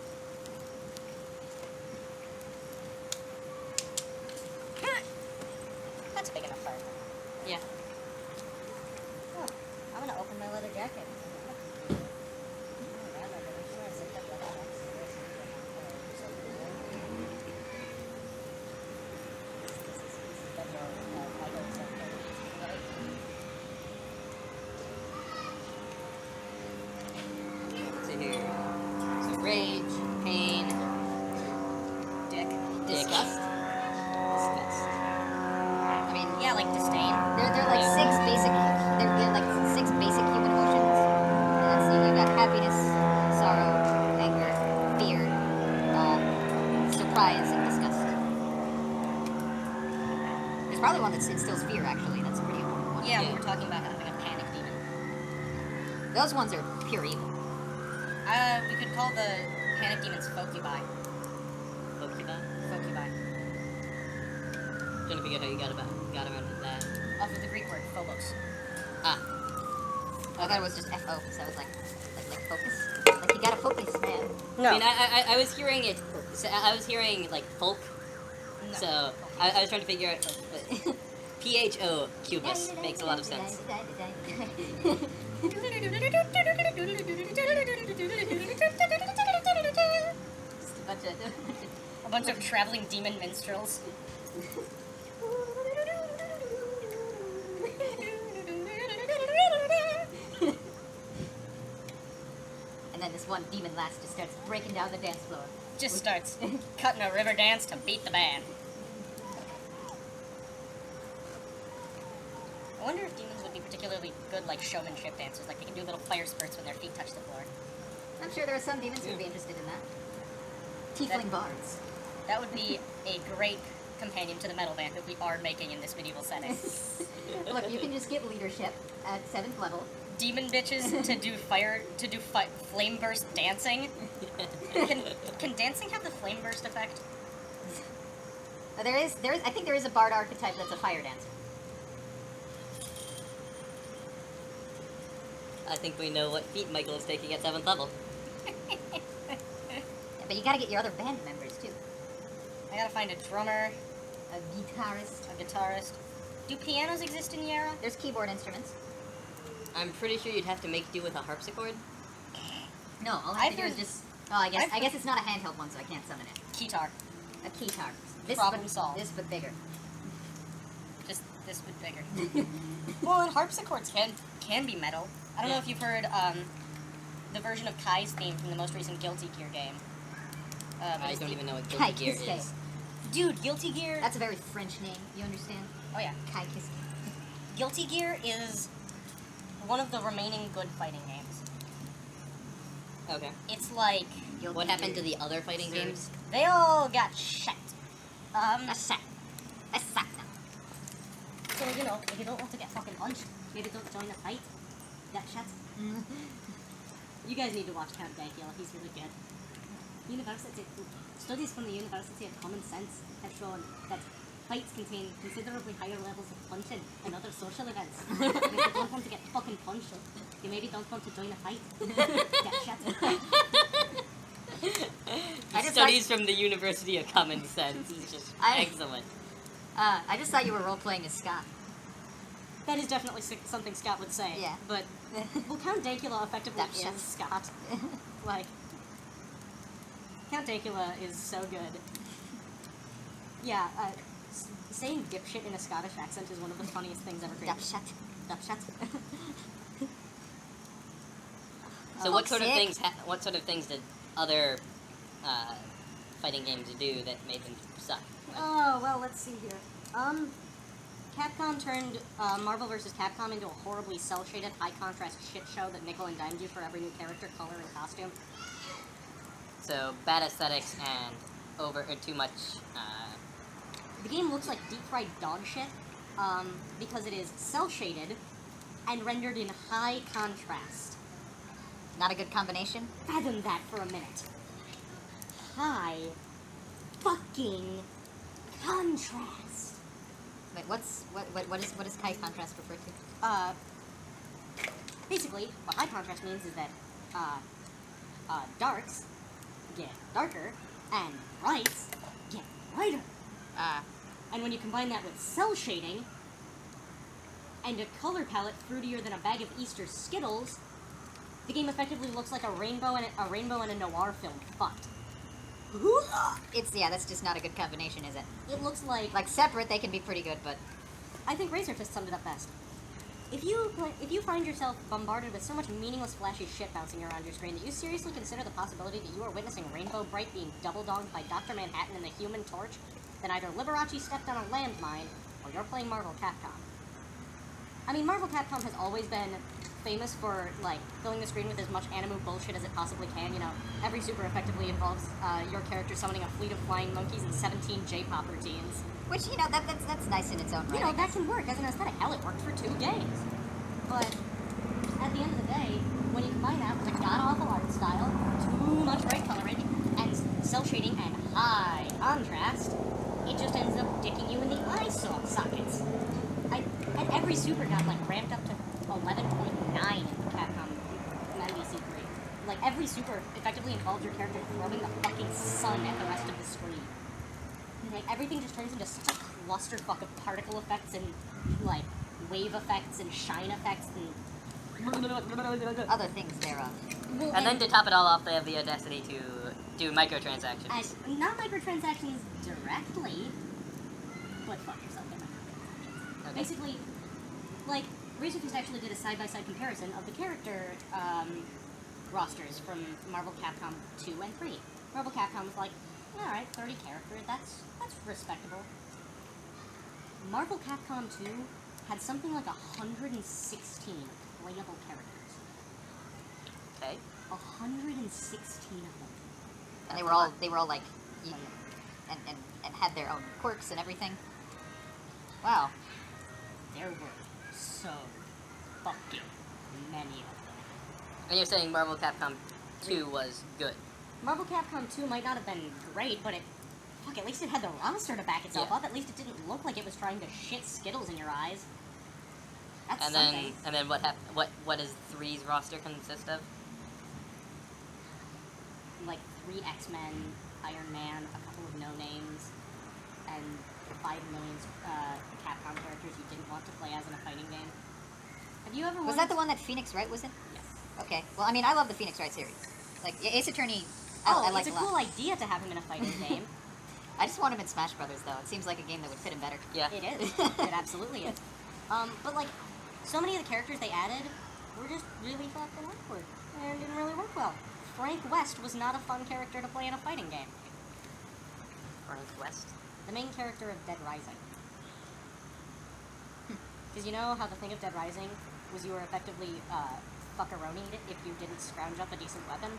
That's big enough fire. Yeah. Oh, I'm gonna open my leather jacket. So here. So rage, pain, Dick. disgust. Disgust. I mean, yeah, like disdain. They're like they're like 6 basic human emotions. Let's see, you've got happiness, sorrow, anger, fear, surprise, and disgust. There's probably one that instills fear, actually. That's a pretty important one. Yeah, Yeah. we were talking about having a panic demon. Those ones are pure evil. We could call the panic demons Focubi. Pokeba. Focubi. Trying to figure out how you got around to that. Off of the Greek word phobos. Ah. I thought it was just FO, so I was like focus. Like you gotta focus, man. No. I mean, I was hearing it. So I was hearing like folk. No. So I was trying to figure out. But PHO Cubus makes a lot of sense. A bunch of traveling demon minstrels. And then this one demon lass just starts breaking down the dance floor. Just starts cutting a river dance to beat the band. I wonder if demons would be particularly good, like, showmanship dancers. Like, they can do little fire spurts when their feet touch the floor. I'm sure there are some demons who'd be interested in that. Tiefling bards. That would be a great companion to the metal band that we are making in this medieval setting. Look, you can just get leadership at 7th level. Demon bitches to do flame burst dancing. Can dancing have the flame burst effect? There is. I think there is a bard archetype that's a fire dancer. I think we know what feat Michael is taking at 7th level. But you gotta get your other band members too. I gotta find a drummer, A guitarist. a guitarist. Do pianos exist in Yara? There's keyboard instruments. I'm pretty sure you'd have to make do with a harpsichord. No, all I I've have to do is heard- just. Oh, I I've guess it's not a handheld one, so I can't summon it. Keytar. A keytar. Problem solved. This but bigger. Just this bit bigger. Well, and harpsichords can be metal. I don't know if you've heard the version of Kai's theme from the most recent Guilty Gear game. I don't even know what Kai Guilty Gear Kiske. is. Dude, Guilty Gear. That's a very French name. You understand? Oh yeah. Kai Kiske. Guilty Gear is one of the remaining good fighting games. Okay. It's like What happened to the other fighting games? they all got shit. That's sad. That's sad. So you know, if you don't want to get fucking punched, maybe don't join the fight. That shit. You guys need to watch Count Dankula. He's really good. Studies from the University of Common Sense have shown that fights contain considerably higher levels of punching and other social events. And if you don't want to get fucking punched, you maybe don't want to join a fight. That shit. Studies from the University of Common Sense is just excellent. I just thought you were role playing as Scott. That is definitely something Scott would say. Yeah. But, well, Count Dankula effectively That is shit. Scott. Like, Count Dankula is so good. Yeah, saying dipshit in a Scottish accent is one of the funniest things ever created. Dipshit. Dipshit. So what sort of sick. things? What sort of things did other fighting games do that made them suck? Oh, well, let's see here. Capcom turned Marvel vs. Capcom into a horribly cel-shaded, high-contrast shit show that nickel and dimed you for every new character, color, and costume. So bad aesthetics and too much. The game looks like deep-fried dog shit, because it is cel-shaded and rendered in high contrast. Not a good combination. Fathom that for a minute. High fucking contrast. Wait, what does Kai contrast refer to? Basically, what high contrast means is that, darks get darker, and brights get brighter. And when you combine that with cel shading, and a color palette fruitier than a bag of Easter Skittles, the game effectively looks like a rainbow and a noir film fucked. That's just not a good combination, is it? It looks like Separate, they can be pretty good, but I think Razor Fist summed it up best. If you find yourself bombarded with so much meaningless, flashy shit bouncing around your screen that you seriously consider the possibility that you are witnessing Rainbow Bright being double-dogged by Dr. Manhattan and the Human Torch, then either Liberace stepped on a landmine, or you're playing Marvel Capcom. I mean, Marvel Capcom has always been famous for, like, filling the screen with as much anime bullshit as it possibly can. You know, every super effectively involves your character summoning a fleet of flying monkeys and 17 J-pop routines. which that's nice in its own right. You know, that can work as an aesthetic. Hell, it worked for 2 games. But at the end of the day, when you combine that with a god-awful art style, too much bright coloring, and cel shading and high contrast, it just ends up dicking you in the eye sockets. And every super got, like, ramped up to 11.9 in the like every super effectively involves your character throwing the fucking sun at the rest of the screen. And, like everything just turns into such a clusterfuck of particle effects and like wave effects and shine effects and Other things thereof. well, And then to top it all off, they have the audacity to do microtransactions. and not microtransactions directly, but fuck yourself. They're microtransactions. Okay. Basically, like Razorfist actually did a side-by-side comparison of the character rosters from Marvel Capcom 2 and 3. Marvel Capcom was like, alright, 30 characters, that's respectable. Marvel Capcom 2 had something like 116 playable characters. Okay. 116 of them. And they were all like, and had their own quirks and everything. Wow. There were so fucking many of them. And you're saying Marvel Capcom 2 was good. Marvel Capcom 2 might not have been great, but at least it had the roster to back itself Yeah. up. At least it didn't look like it was trying to shit Skittles in your eyes. That's And something. then what does 3's roster consist of? Like 3 X-Men, Iron Man, a couple of no-names, and 5 million Capcom characters you didn't want to play as in a fighting game. Have you ever Was wanted that the one that Phoenix Wright was in? Yes. Okay. Well, I mean, I love the Phoenix Wright series. Like Ace Attorney, Oh, I like it's a a lot. cool idea to have him in a fighting game. I just want him in Smash Brothers, though. It seems like a game that would fit him better. Yeah. It is. It absolutely is. But like, so many of the characters they added were just really fucking awkward and didn't really work well. Frank West was not a fun character to play in a fighting game. Frank West. The main character of Dead Rising. Because you know how the thing of Dead Rising was you were effectively fuckaronied if you didn't scrounge up a decent weapon?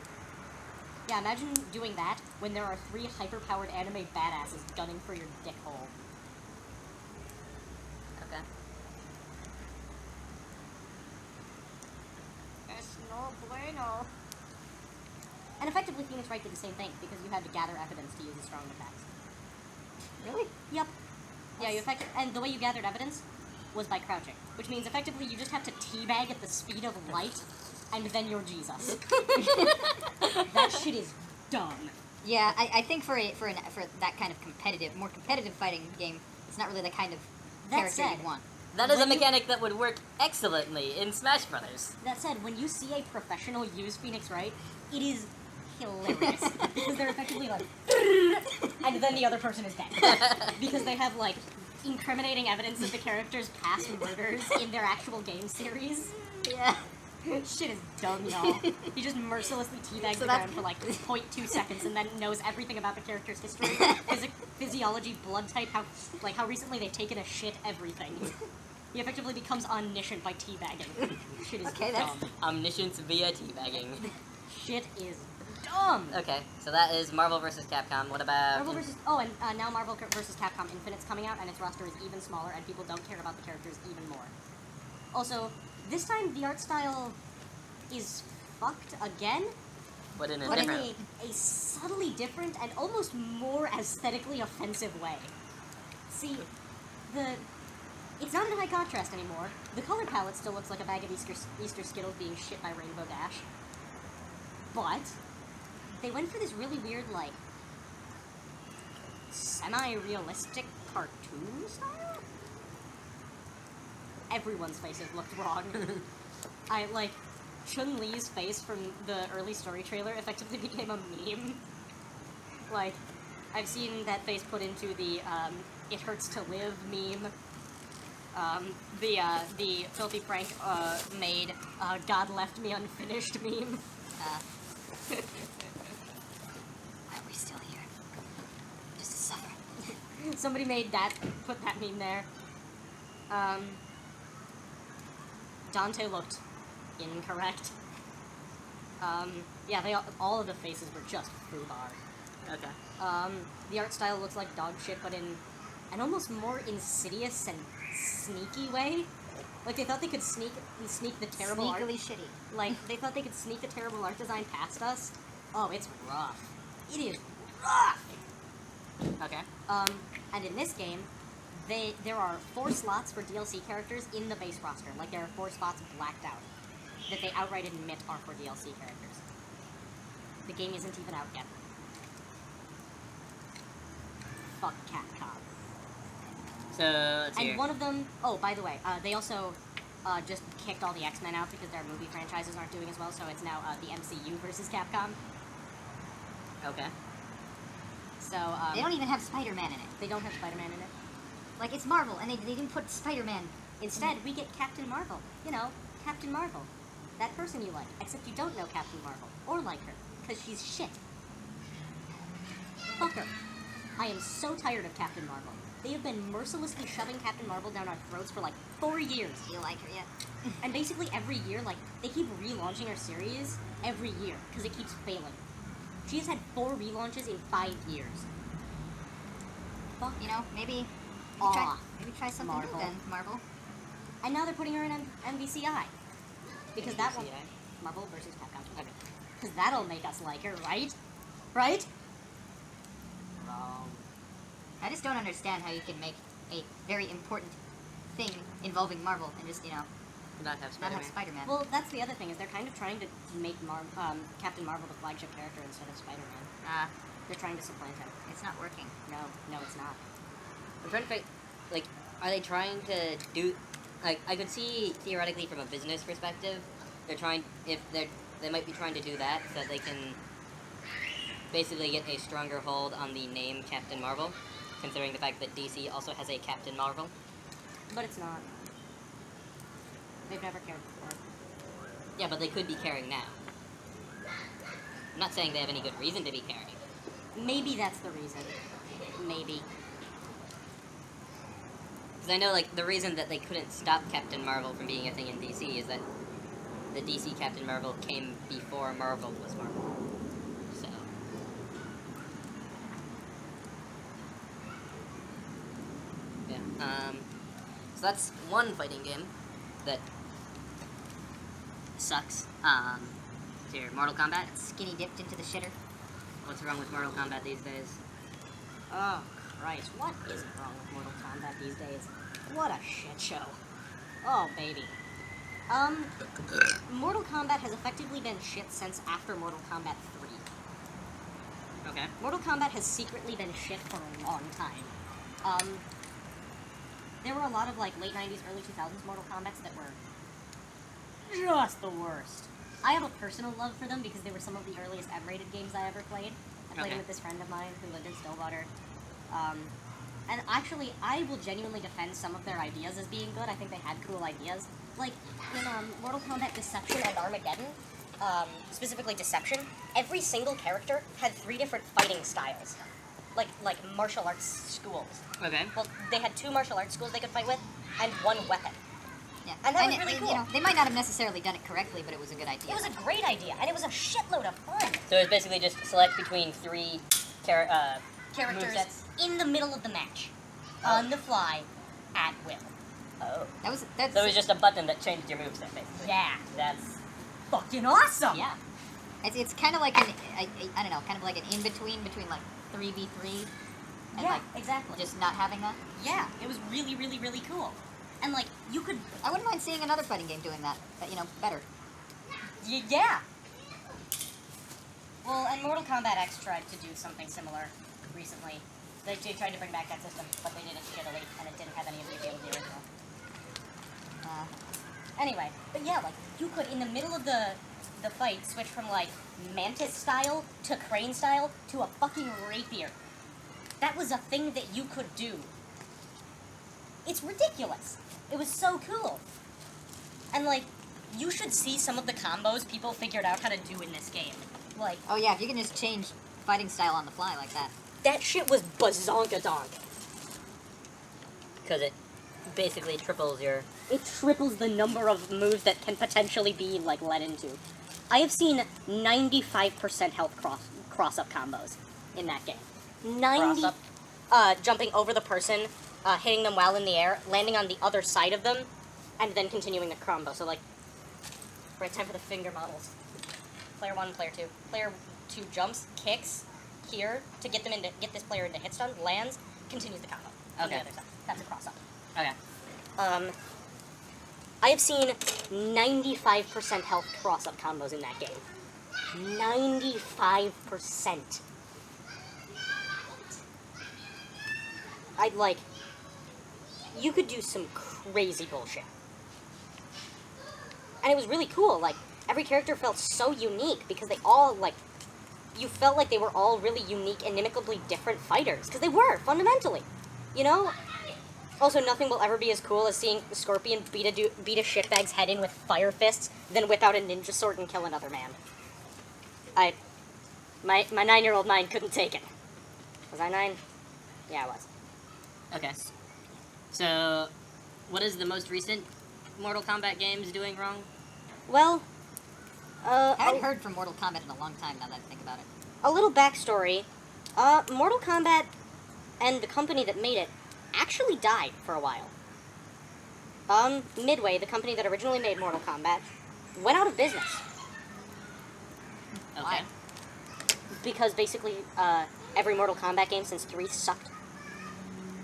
Yeah, imagine doing that when there are 3 hyper-powered anime badasses gunning for your dick hole. Okay. Es no bueno. And effectively, Phoenix Wright did the same thing, because you had to gather evidence to use the strong attacks. Really? Yep. Yeah, and the way you gathered evidence was by crouching, which means effectively you just have to teabag at the speed of light, and then you're Jesus. That shit is dumb. Yeah, I think for that kind of more competitive fighting game, it's not really the kind of That character said, you'd want. That is a When you- mechanic that would work excellently in Smash Brothers. That said, when you see a professional use Phoenix Wright, it is hilarious. Because they're effectively like, and then the other person is dead. Because they have, like, incriminating evidence of the character's past murders in their actual game series. Yeah. Shit is dumb, y'all. He just mercilessly teabags So the that's- ground for like 0.2 seconds and then knows everything about the character's history, physiology, blood type, how recently they've taken a shit, everything. He effectively becomes omniscient by teabagging. Shit is Okay, dumb. that's- Omniscience via teabagging. Shit is dumb. Okay, so that is Marvel vs. Capcom. What about... Marvel vs. And now Marvel vs. Capcom Infinite's coming out, and its roster is even smaller, and people don't care about the characters even more. Also, this time the art style is fucked again, But in a but in different... a subtly different and almost more aesthetically offensive way. See, it's not in high contrast anymore. The color palette still looks like a bag of Easter Skittles being shit by Rainbow Dash. But they went for this really weird, like, semi-realistic cartoon style? Everyone's faces looked wrong. Chun-Li's face from the early story trailer effectively became a meme. Like, I've seen that face put into the, It Hurts to Live meme. The Filthy Frank, made, God Left Me Unfinished meme. Why are we still here? Just to suffer. Somebody put that meme there. Dante looked incorrect. Yeah, all of the faces were just foobar. Okay. The art style looks like dog shit, but in an almost more insidious and sneaky way. Like, they thought they could sneak the terrible art. Sneakily shitty. Like, they thought they could sneak the terrible art design past us. Oh, it's rough. It is rough! Okay. And in this game, there are 4 slots for DLC characters in the base roster. Like, there are 4 spots blacked out that they outright admit are for DLC characters. The game isn't even out yet. Fuck Capcom. So, let's hear. And one of them, oh, by the way, they also just kicked all the X-Men out because their movie franchises aren't doing as well, so it's now the MCU versus Capcom. Okay. So, They don't even have Spider-Man in it. they don't have Spider-Man in it. Like, it's Marvel, and they didn't put Spider-Man. Instead, we get Captain Marvel. You know, Captain Marvel. That person you like, except you don't know Captain Marvel, or like her, because she's shit. Fuck her. I am so tired of Captain Marvel. They have been mercilessly shoving Captain Marvel down our throats for like 4 years. Do you like her yet? And basically every year, like, they keep relaunching her series every year, because it keeps failing. She has had 4 relaunches in 5 years. Fuck. You know, maybe Aw. try something Marvel. new then, Marvel. And now they're putting her in MVCI. Because that one... MVCI? Marvel versus Capcom. Okay. Because that'll make us like her, right? Right? Wrong. I just don't understand how you can make a very important thing involving Marvel and just, you know, Not have not Spider-Man. have Spider-Man. Well, that's the other thing, is they're kind of trying to make Captain Marvel the flagship character instead of Spider-Man. They're trying to supplant him. It's not working. No, it's not. I'm trying to think, like, are they trying to do, like, I could see theoretically from a business perspective, they're trying, they might be trying to do that so that they can basically get a stronger hold on the name Captain Marvel, considering the fact that DC also has a Captain Marvel. But it's not. They've never cared before. Yeah, but they could be caring now. I'm not saying they have any good reason to be caring. Maybe that's the reason. Maybe. Because I know, like, the reason that they couldn't stop Captain Marvel from being a thing in DC is that the DC Captain Marvel came before Marvel was Marvel. So. Yeah, so that's one fighting game that sucks. It's your Mortal Kombat. Skinny dipped into the shitter. What's wrong with Mortal Kombat these days? Oh, Christ. What is wrong with Mortal Kombat these days? What a shit show. Oh, baby. Mortal Kombat has effectively been shit since after Mortal Kombat 3. Okay. Mortal Kombat has secretly been shit for a long time. There were a lot of, like, late 90s, early 2000s Mortal Kombats that were just the worst. I have a personal love for them because they were some of the earliest M-rated games I ever played. I played Okay. them with this friend of mine who lived in Stillwater. And actually, I will genuinely defend some of their ideas as being good. I think they had cool ideas. Like, in Mortal Kombat Deception and Armageddon, specifically Deception, every single character had 3 different fighting styles. Like martial arts schools. Okay. Well, they had 2 martial arts schools they could fight with, and 1 weapon. Yeah. And that was really cool. You know, they might not have necessarily done it correctly, but it was a good idea. It was a great idea, and it was a shitload of fun. So it's basically just select between 3 Characters movesets. in the middle of the match, on the fly, at will. Oh. That's So it was just a button that changed your moveset, basically. Yeah, That's, fucking awesome. yeah. it's kind of like an I don't know, kind of like an in between like 3v3 and Yeah, like exactly. just not having that. Yeah, it was really, really, really cool. And like, you could, I wouldn't mind seeing another fighting game doing that, but, you know, better. yeah. Well, and Mortal Kombat X tried to do something similar recently. They tried to bring back that system, but they did it shittily, and it didn't have any of the appeal of the original. Anyway, but yeah, like, you could, in the middle of the fight, switch from, like, Mantis style to Crane style to a fucking rapier. That was a thing that you could do. It's ridiculous. It was so cool. And, like, you should see some of the combos people figured out how to do in this game. Like, Oh yeah, if you can just change fighting style on the fly like that. that shit was bazonkadonk. Because it basically triples your... It triples the number of moves that can potentially be, like, let into. I have seen 95% health cross-up combos in that game. 90... Cross-up? Jumping over the person, hitting them while in the air, landing on the other side of them, and then continuing the combo. So, like, right, time for the finger models. Player 1, player 2. Player 2 jumps, kicks here to get this player into hit stun, lands, continues the combo. On the Okay. other side. That's a cross-up. Okay. I have seen 95% health cross-up combos in that game. 95%. I'd like... You could do some crazy bullshit. And it was really cool, like, every character felt so unique, because they all, like... You felt like they were all really unique, inimicably different fighters, because they were, fundamentally. You know? Also, nothing will ever be as cool as seeing Scorpion beat a shitbag's head in with fire fists, then whip out a ninja sword and kill another man. My 9-year-old mind couldn't take it. Was I 9? Yeah, I was. Okay. So, what is the most recent Mortal Kombat games doing wrong? Well, I haven't heard from Mortal Kombat in a long time now that I think about it. a little backstory. Mortal Kombat and the company that made it actually died for a while. Midway, the company that originally made Mortal Kombat, went out of business. Okay. Why? Because basically, every Mortal Kombat game since 3 sucked.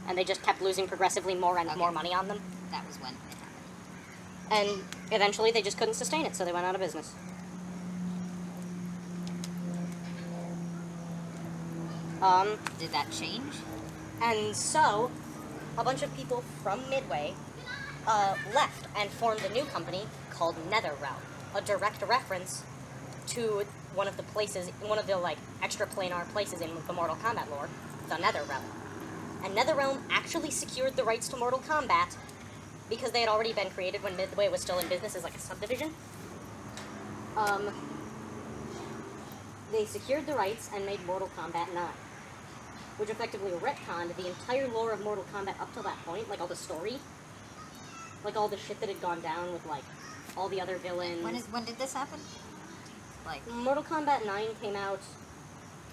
And they just kept losing progressively more and more money on them. That was when it happened. And eventually they just couldn't sustain it, so they went out of business. Did that change? And so, a bunch of people from Midway left and formed a new company called NetherRealm, a direct reference to one of the like extra planar places in the Mortal Kombat lore, the NetherRealm. And NetherRealm actually secured the rights to Mortal Kombat because they had already been created when Midway was still in business as like a subdivision. They secured the rights and made Mortal Kombat 9, which effectively retconned the entire lore of Mortal Kombat up till that point, like all the story, like all the shit that had gone down with like all the other villains. When did this happen? Like Mortal Kombat 9 came out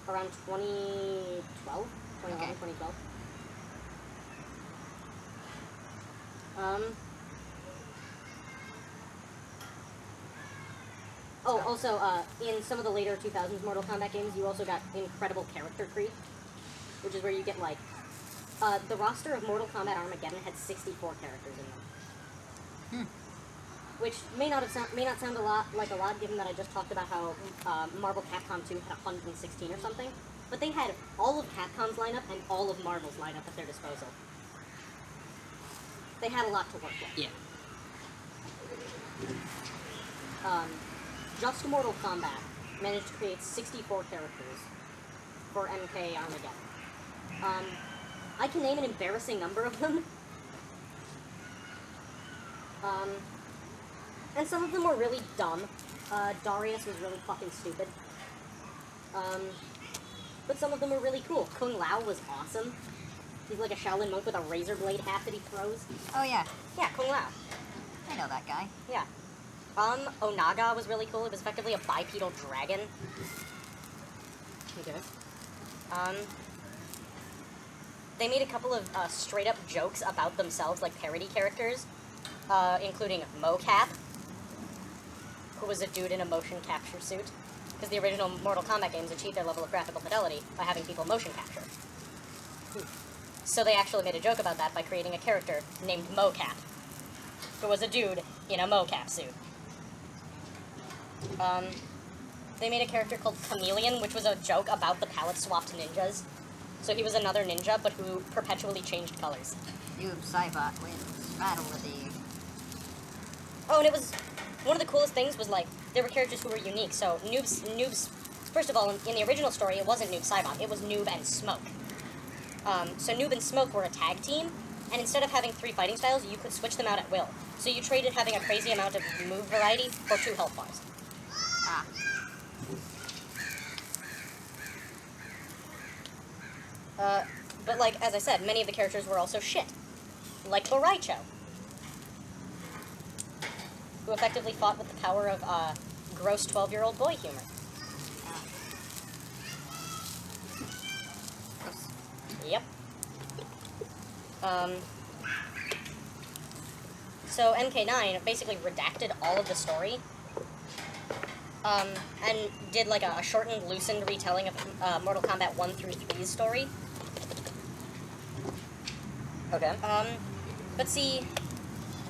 around 2012, 2012. Also, in some of the later 2000s Mortal Kombat games, you also got incredible character creep, which is where you get, like, the roster of Mortal Kombat Armageddon had 64 characters in them. Which may not sound a lot, given that I just talked about how Marvel Capcom 2 had 116 or something, but they had all of Capcom's lineup and all of Marvel's lineup at their disposal. They had a lot to work with. Yeah. Just Mortal Kombat managed to create 64 characters for MK Armageddon. I can name an embarrassing number of them. And some of them were really dumb. Darius was really fucking stupid. But some of them were really cool. Kung Lao was awesome. He's like a Shaolin monk with a razor blade hat that he throws. Oh yeah. Yeah, Kung Lao. I know that guy. Yeah. Onaga was really cool. It was effectively a bipedal dragon. Okay. They made a couple of straight-up jokes about themselves, like parody characters, including Mocap, who was a dude in a motion capture suit, because the original Mortal Kombat games achieved their level of graphical fidelity by having people motion capture. So they actually made a joke about that by creating a character named Mocap, who was a dude in a mocap suit. They made a character called Chameleon, which was a joke about the palette-swapped ninjas. So he was another ninja, but who perpetually changed colors. Noob Saibot wins battle with the... Oh, and it was... One of the coolest things was, like, there were characters who were unique. So Noob's... First of all, in the original story, it wasn't Noob Saibot. It was Noob and Smoke. So Noob and Smoke were a tag team, and instead of having 3 fighting styles, you could switch them out at will. So you traded having a crazy amount of move variety for 2 health bars. Ah. But like, as I said, many of the characters were also shit. Like Boraicho, who effectively fought with the power of, gross 12-year-old boy humor. Yep. So MK9 basically redacted all of the story, and did like a shortened, loosened retelling of Mortal Kombat 1 through 3's story. Okay. But see,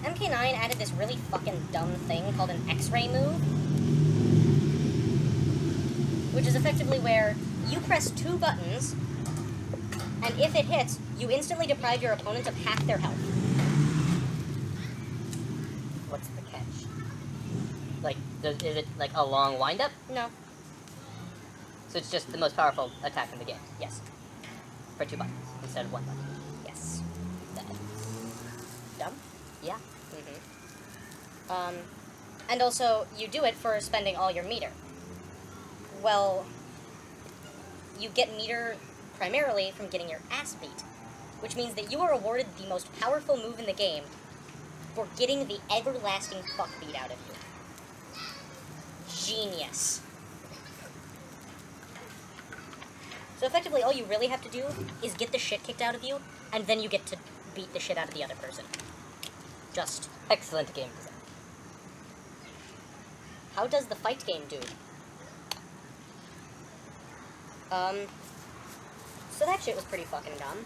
MK9 added this really fucking dumb thing called an X-ray move. which is effectively where you press 2 buttons, and if it hits, you instantly deprive your opponent of half their health. What's the catch? Like, is it like a long windup? No. So it's just the most powerful attack in the game. Yes. For 2 buttons instead of 1 button. Yes. That's Dumb. yeah. And also, you do it for spending all your meter. Well, you get meter primarily from getting your ass beat, which means that you are awarded the most powerful move in the game for getting the everlasting fuck beat out of you. Genius. So effectively, all you really have to do is get the shit kicked out of you, and then you get to beat the shit out of the other person. Just, Excellent game design. how does the fight game do? So that shit was pretty fucking dumb.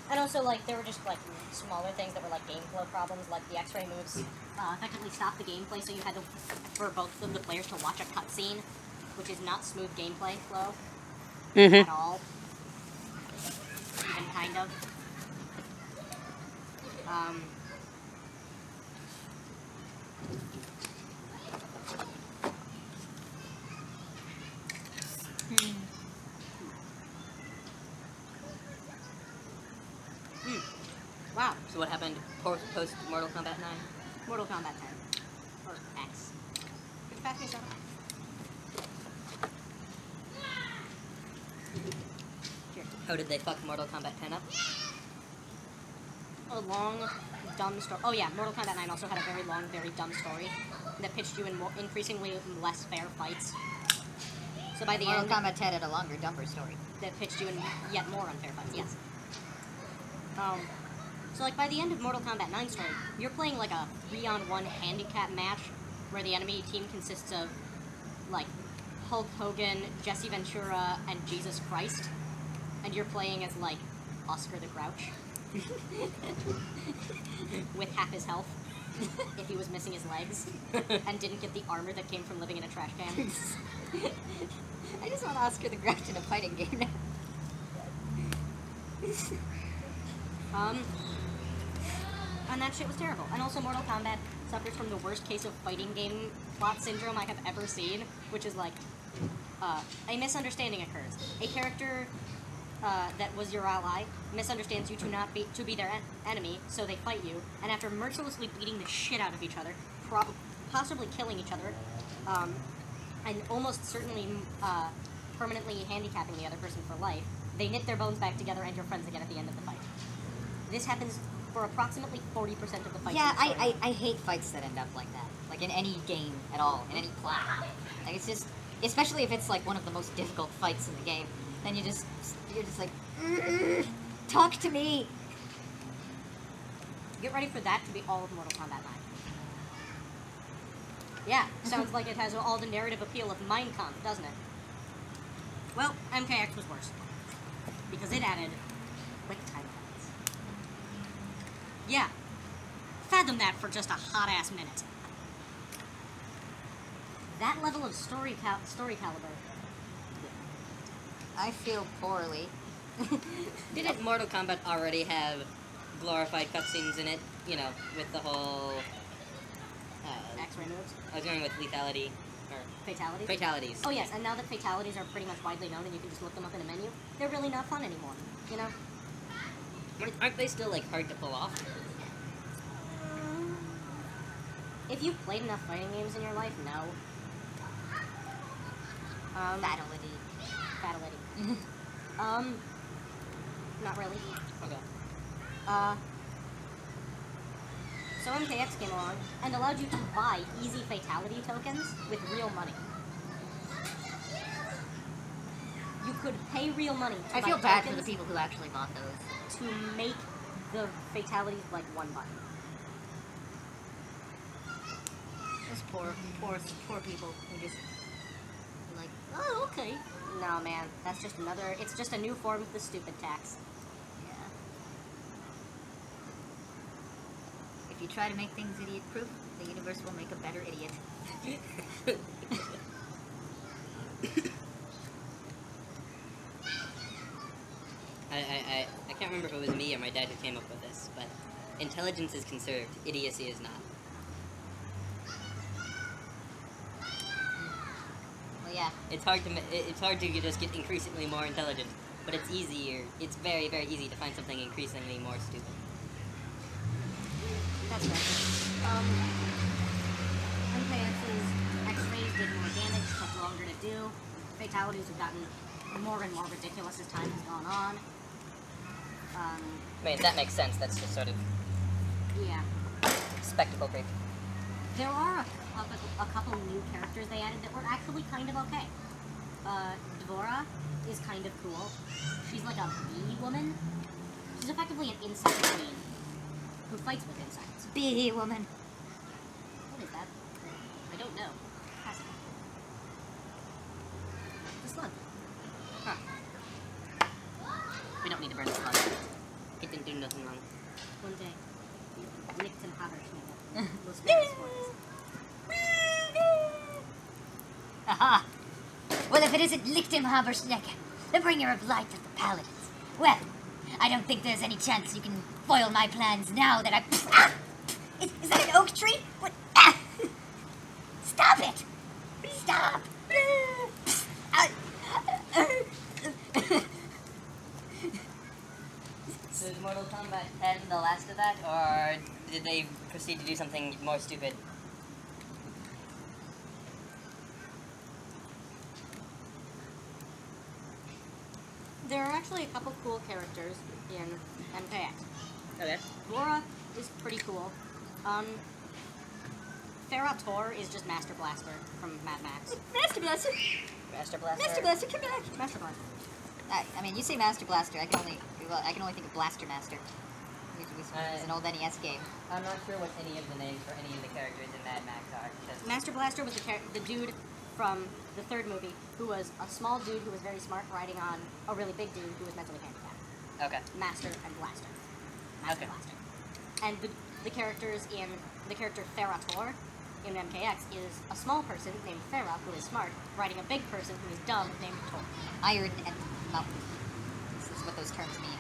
And also, like, there were just, like, smaller things that were, like, game flow problems, like the X-ray moves effectively stopped the gameplay, so you had to, for both of the players to watch a cutscene, which is not smooth gameplay flow at all. Even kind of. Wow. So what happened post Mortal Kombat 9? Mortal Kombat 10. Or X. Could you pass me soda? Here. How did they fuck Mortal Kombat 10 up? A long, dumb story. Oh yeah, Mortal Kombat 9 also had a very long, very dumb story that pitched you in increasingly less fair fights. So by the Mortal end, Kombat 10 had a longer, dumber story. that pitched you in yet more unfair fights. Yes. So like by the end of Mortal Kombat 9 story, you're playing like a 3-on-1 handicap match where the enemy team consists of like Hulk Hogan, Jesse Ventura, and Jesus Christ, and you're playing as like Oscar the Grouch with half his health if he was missing his legs and didn't get the armor that came from living in a trash can. I just want Oscar the Grouch in a fighting game now. And that shit was terrible. And also Mortal Kombat suffers from the worst case of fighting game plot syndrome I have ever seen, which is like, a misunderstanding occurs. A character that was your ally misunderstands you to be their enemy, so they fight you, and after mercilessly beating the shit out of each other, possibly killing each other, and almost certainly permanently handicapping the other person for life, they knit their bones back together and you're friends again at the end of the fight. This happens for approximately 40% of the fights. Yeah, in the story. I hate fights that end up like that. Like in any game at all, in any plot. Like it's just, especially if it's like one of the most difficult fights in the game, then you're just like, talk to me. Get ready for that to be all of Mortal Kombat 9. Yeah, sounds like it has all the narrative appeal of Mein Kampf, doesn't it? Well, MKX was worse. Because it added quick time events. Yeah. Fathom that for just a hot-ass minute. That level of story caliber. I feel poorly. Didn't Mortal Kombat already have glorified cutscenes in it? You know, with the whole... X-ray moves. I was going with lethality, or Fatalities. fatalities. Oh yes, and now that fatalities are pretty much widely known and you can just look them up in a menu, they're really not fun anymore, you know? Aren't they still, like, hard to pull off? If you've played enough fighting games in your life, no. Fatality. Not really. Okay. So MKX came along and allowed you to buy easy fatality tokens with real money. You could pay real money to I buy feel bad for the tokens people who actually bought those. to make the fatalities like one button. Those poor people who just like, Oh, okay. No, man, that's just another. It's just a new form of the stupid tax. yeah. If you try to make things idiot-proof, the universe will make a better idiot. I can't remember if it was me or my dad who came up with this, but intelligence is conserved, idiocy is not. Well, yeah. It's hard to just get increasingly more intelligent, but it's easier. It's very, very easy to find something increasingly more stupid. That's right. MKX's X-rays did more damage, took longer to do. Fatalities have gotten more and more ridiculous as time has gone on. I mean, that makes sense. That's just sort of Yeah. spectacle creep. There are a couple new characters they added that were actually kind of okay. Dvora is kind of cool. She's like a bee woman. She's effectively an insect queen who fights with insects. Bee woman. What is that? I don't know. Pass it. The slug. Huh. We don't need to burn the slug. It didn't do nothing wrong. One day, licked and Haberschmidt will spare us for this. Aha! Well, if it isn't Lichtenhaberschneck, the bringer of light of the paladins, well, I don't think there's any chance you can foil my plans now that I've... Ah! Is that an oak tree? What? Ah! Stop it! Stop! So is Mortal Kombat 10 the last of that, or did they proceed to do something more stupid? There are actually a couple cool characters in MKX. Okay. Laura is pretty cool. Ferrator is just Master Blaster from Mad Max. Master Blaster! Master Blaster. Master Blaster, come back! Master Blaster. I mean, you say Master Blaster, I can only think of Blaster Master. Which was an old NES game. I'm not sure what any of the names for any of the characters in Mad Max are. Because Master Blaster was the dude from the third movie who was a small dude who was very smart riding on a really big dude who was mentally handicapped. okay. Master and Blaster. Master Okay. Blaster. And the characters in the character Ferrator in MKX is a small person named Farah who is smart riding a big person who is dumb named Tor. Iron and mountain. This is what those terms mean.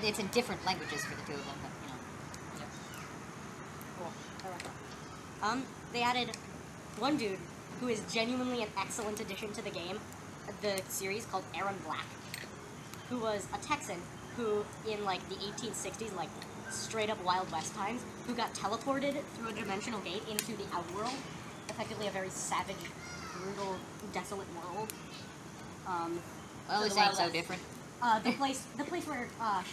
It's in different languages for the two of them, but, you know. Cool. Ferrator. They added one dude who is genuinely an excellent addition to the game, the series called Aaron Black, who was a Texan who, in like the 1860s, like straight up Wild West times, who got teleported through a dimensional gate into the Outworld, effectively a very savage, brutal, desolate world. Well, the this Wild ain't so West. different. The place where oh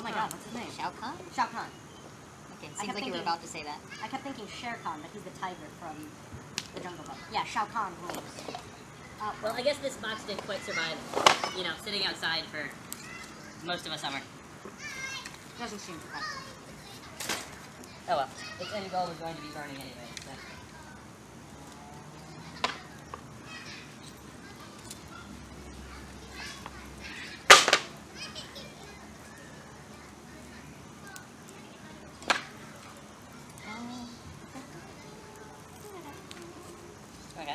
my god, what's his name? Shao Kahn? Shao Kahn. Okay, I seems kept like you were thinking- about to say that. I kept thinking Shere Khan, but he's the tiger from the Jungle Book. Yeah, Shao Kahn rules. Well, I guess this box didn't quite survive, sitting outside for most of a summer. Doesn't seem to have. Oh well. Its end goal was going to be burning anyway, so. Okay.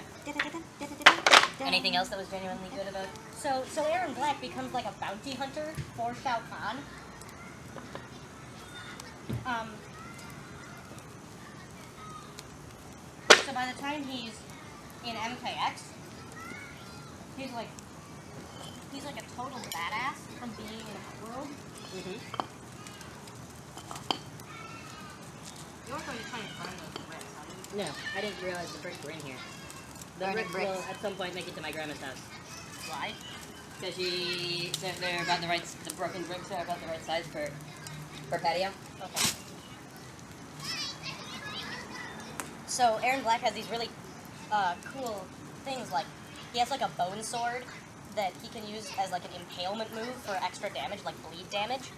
Anything else that was genuinely good about it? So Aaron Black becomes like a bounty hunter for Shao Kahn. So by the time he's in MKX, he's like a total badass from being in Outworld. Mm-hmm. You weren't going to try and burn those bricks, are you? No, I didn't realize the bricks were in here. The Burning bricks will bricks. at some point make it to my grandma's house. Why? Because they're about the right, the broken bricks are about the right size for patio. Okay. So Aaron Black has these really cool things, like he has like a bone sword that he can use as like an impalement move for extra damage, like bleed damage.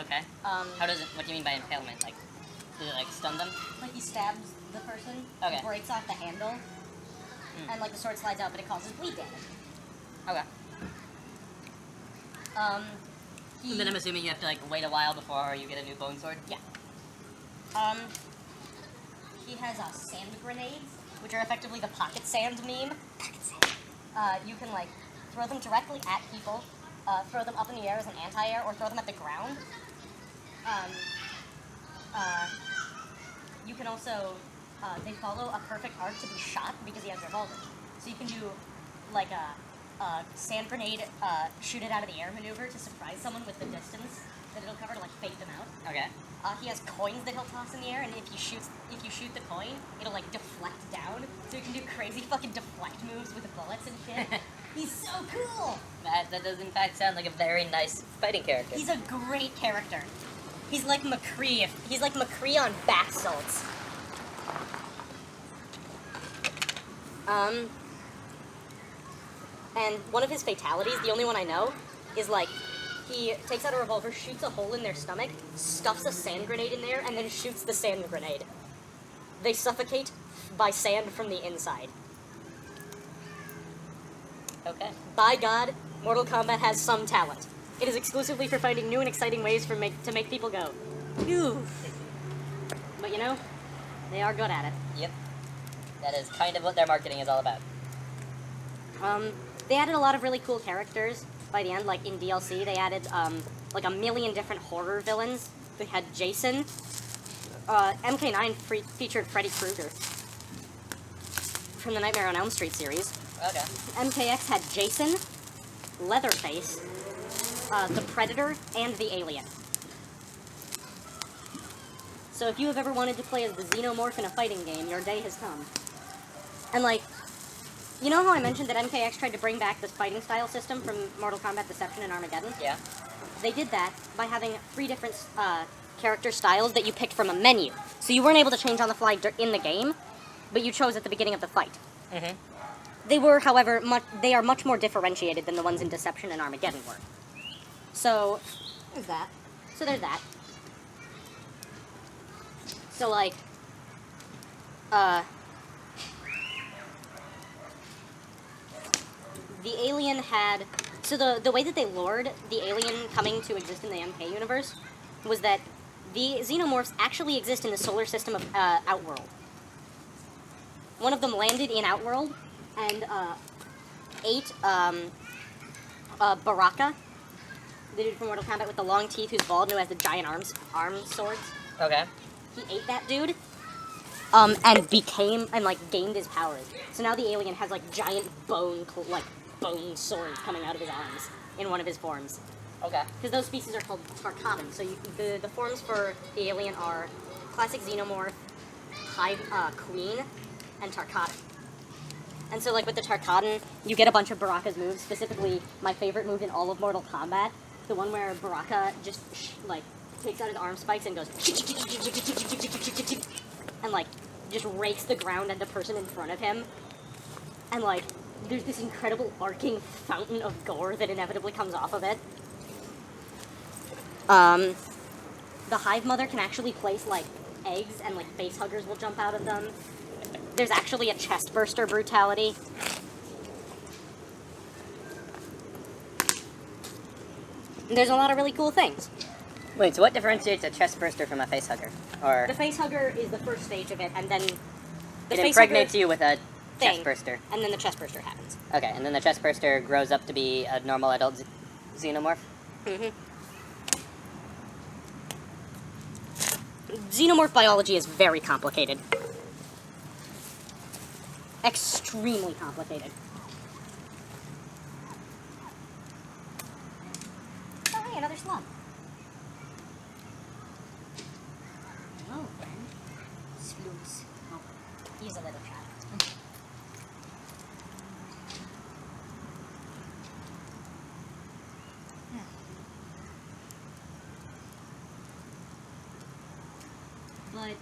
Okay. How does it? What do you mean by impalement? Like, does it like stun them? Like he stabs the person, Okay. breaks off the handle, and like the sword slides out, but it causes bleed damage. Okay. And then I'm assuming you have to like wait a while before you get a new bone sword. Yeah. He has sand grenades, which are effectively the pocket sand meme. Pocket sand. You can like throw them directly at people, throw them up in the air as an anti-air, or throw them at the ground. You can also they follow a perfect arc to be shot because he has revolver. So you can do like a sand grenade, shoot it out of the air maneuver to surprise someone with the distance that it'll cover to like fake them out. Okay. He has coins that he'll toss in the air, and if you shoot the coin, it'll like deflect down. So you can do crazy fucking deflect moves with the bullets and shit. He's so cool. That does in fact sound like a very nice fighting character. He's a great character. He's like McCree. He's like McCree on bath salts. And one of his fatalities, the only one I know, is like he takes out a revolver, shoots a hole in their stomach, stuffs a sand grenade in there, and then shoots the sand grenade. They suffocate by sand from the inside. Okay. By God, Mortal Kombat has some talent. It is exclusively for finding new and exciting ways to make people go, "Ooh." But you know, they are good at it. Yep. That is kind of what their marketing is all about. They added a lot of really cool characters by the end, like in DLC. They added like a million different horror villains. They had Jason. MK9 featured Freddy Krueger from the Nightmare on Elm Street series. Okay. MKX had Jason, Leatherface, the Predator, and the Alien. So if you have ever wanted to play as the Xenomorph in a fighting game, your day has come. And like, you know how I mentioned that MKX tried to bring back this fighting style system from Mortal Kombat Deception and Armageddon? Yeah. They did that by having 3 different character styles that you picked from a menu. So you weren't able to change on the fly in the game, but you chose at the beginning of the fight. Mm-hmm. They were, however, they are much more differentiated than the ones in Deception and Armageddon were. So, there's that. So, like, the alien had... So the way that they lured the alien coming to exist in the MK universe was that the xenomorphs actually exist in the solar system of Outworld. One of them landed in Outworld and ate Baraka, the dude from Mortal Kombat with the long teeth who's bald and who has the giant arm swords. Okay. He ate that dude, and gained his powers. So now the alien has like giant bone swords coming out of his arms in one of his forms. Okay. Because those species are called Tarkatan. So the forms for the alien are classic xenomorph, Hive Queen, and Tarkatan. And so like with the Tarkatan, you get a bunch of Baraka's moves. Specifically, my favorite move in all of Mortal Kombat, the one where Baraka just takes out his arm spikes and goes and like just rakes the ground at the person in front of him, and like there's this incredible arcing fountain of gore that inevitably comes off of it. The Hive Mother can actually place like eggs, and like face huggers will jump out of them. There's actually a chest burster brutality. And there's a lot of really cool things. Wait, so what differentiates a chest burster from a face hugger? Or The face hugger is the first stage of it, and then the it impregnates you with a chest burster. and then the chest burster happens. Okay, and then the chest burster grows up to be a normal adult xenomorph? Mm-hmm. Xenomorph biology is very complicated. Extremely complicated. Oh, hey, another slug. Hello, friend. Slugs. Oh, he's a little child. But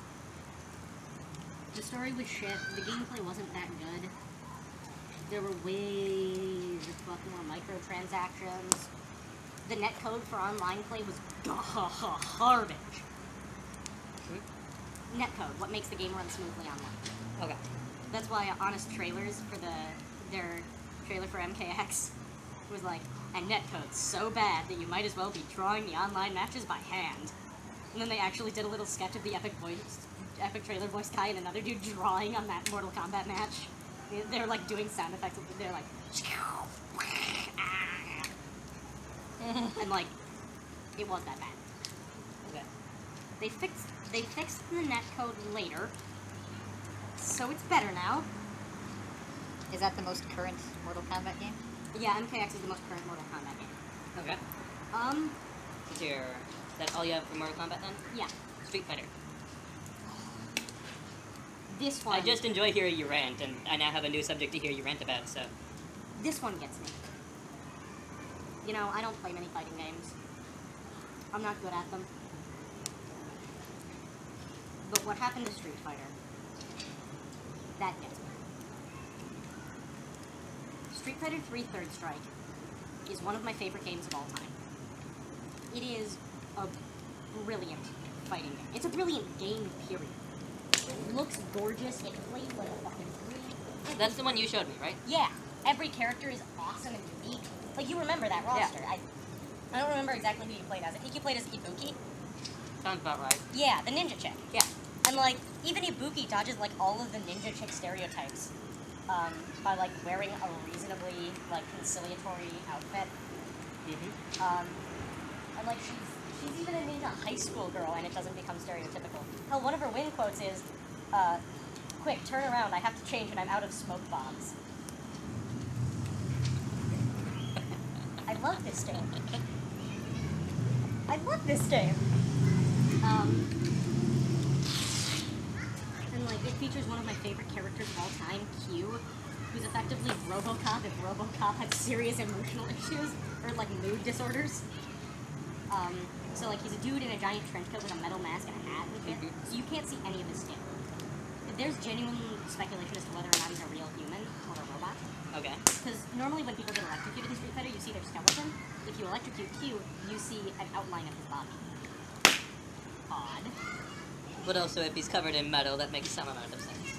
the story was shit. The gameplay wasn't that good. There were ways of fucking more microtransactions. The netcode for online play was garbage. Netcode, what makes the game run smoothly online. Okay. That's why Honest Trailers for their trailer for MKX was like, and netcode's so bad that you might as well be drawing the online matches by hand. And then they actually did a little sketch of the epic trailer voice Kai and another dude drawing on that Mortal Kombat match. They're like doing sound effects. They're like, and like, it was that bad. Okay. They fixed the netcode later, so it's better now. Is that the most current Mortal Kombat game? Yeah, MKX is the most current Mortal Kombat game. Okay. Is that all you have for Mortal Kombat then? Yeah. Street Fighter. This one. I just enjoy hearing you rant, and I now have a new subject to hear you rant about, so. This one gets me. You know, I don't play many fighting games. I'm not good at them. But what happened to Street Fighter? That gets me. Street Fighter 3 Third Strike is one of my favorite games of all time. It is a brilliant fighting game. It's a brilliant game, period. It looks gorgeous. It plays like a fucking dream. That's the one you showed me, right? Yeah. Every character is awesome and unique. Like, you remember that roster. Yeah. I don't remember exactly who you played as. I think you played as Ibuki. Sounds about right. Yeah, the ninja chick. Yeah. And, like, even Ibuki dodges, like, all of the ninja chick stereotypes by, like, wearing a reasonably, like, conciliatory outfit. Mm-hmm. And, like, she's even a ninja high school girl, and it doesn't become stereotypical. Hell, one of her win quotes is, quick, turn around, I have to change and I'm out of smoke bombs. I love this game. I love this game. And like, it features one of my favorite characters of all time, Q, who's effectively RoboCop if RoboCop had serious emotional issues, or like mood disorders. So like, he's a dude in a giant trench coat with a metal mask and a hat and shit, so you can't see any of his skin. There's genuine speculation as to whether or not he's a real human or a robot. Okay. Because normally when people get electrocuted in Street Fighter, you see their skeleton. If you electrocute Q, you see an outline of his body. Odd. But also, if he's covered in metal, that makes some amount of sense.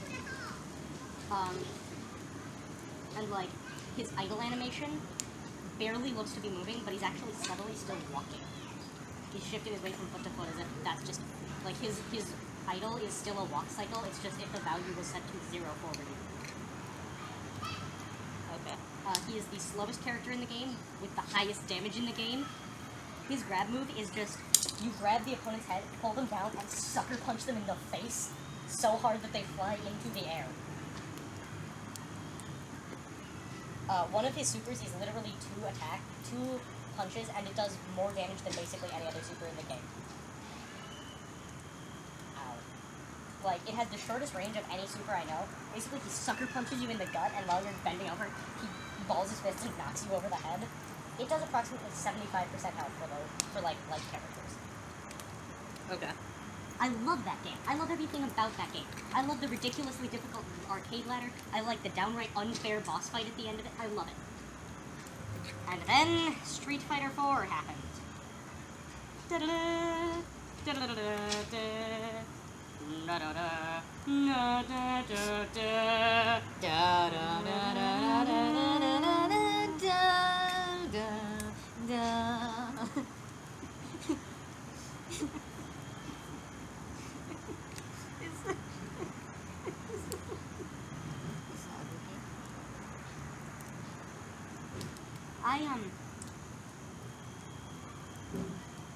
And like, his idle animation barely looks to be moving, but he's actually subtly still walking. He's shifting his weight from foot to foot as if that's just, like, his idle is still a walk cycle, it's just if the value was set to 0 forward. Okay. He is the slowest character in the game, with the highest damage in the game. His grab move is just, you grab the opponent's head, pull them down, and sucker punch them in the face so hard that they fly into the air. One of his supers is literally 2 punches, and it does more damage than basically any other super in the game. Ow. Like, it has the shortest range of any super I know. Basically, he sucker punches you in the gut, and while you're bending over, he balls his fist and knocks you over the head. It does approximately 75% health for light characters. Okay. I love that game. I love everything about that game. I love the ridiculously difficult arcade ladder. I like the downright unfair boss fight at the end of it. I love it. And then Street Fighter 4 happened. Da-da-da, da-da-da-da-da, da-da-da, da-da-da-da, da-da-da-da-da-da-da-da-da.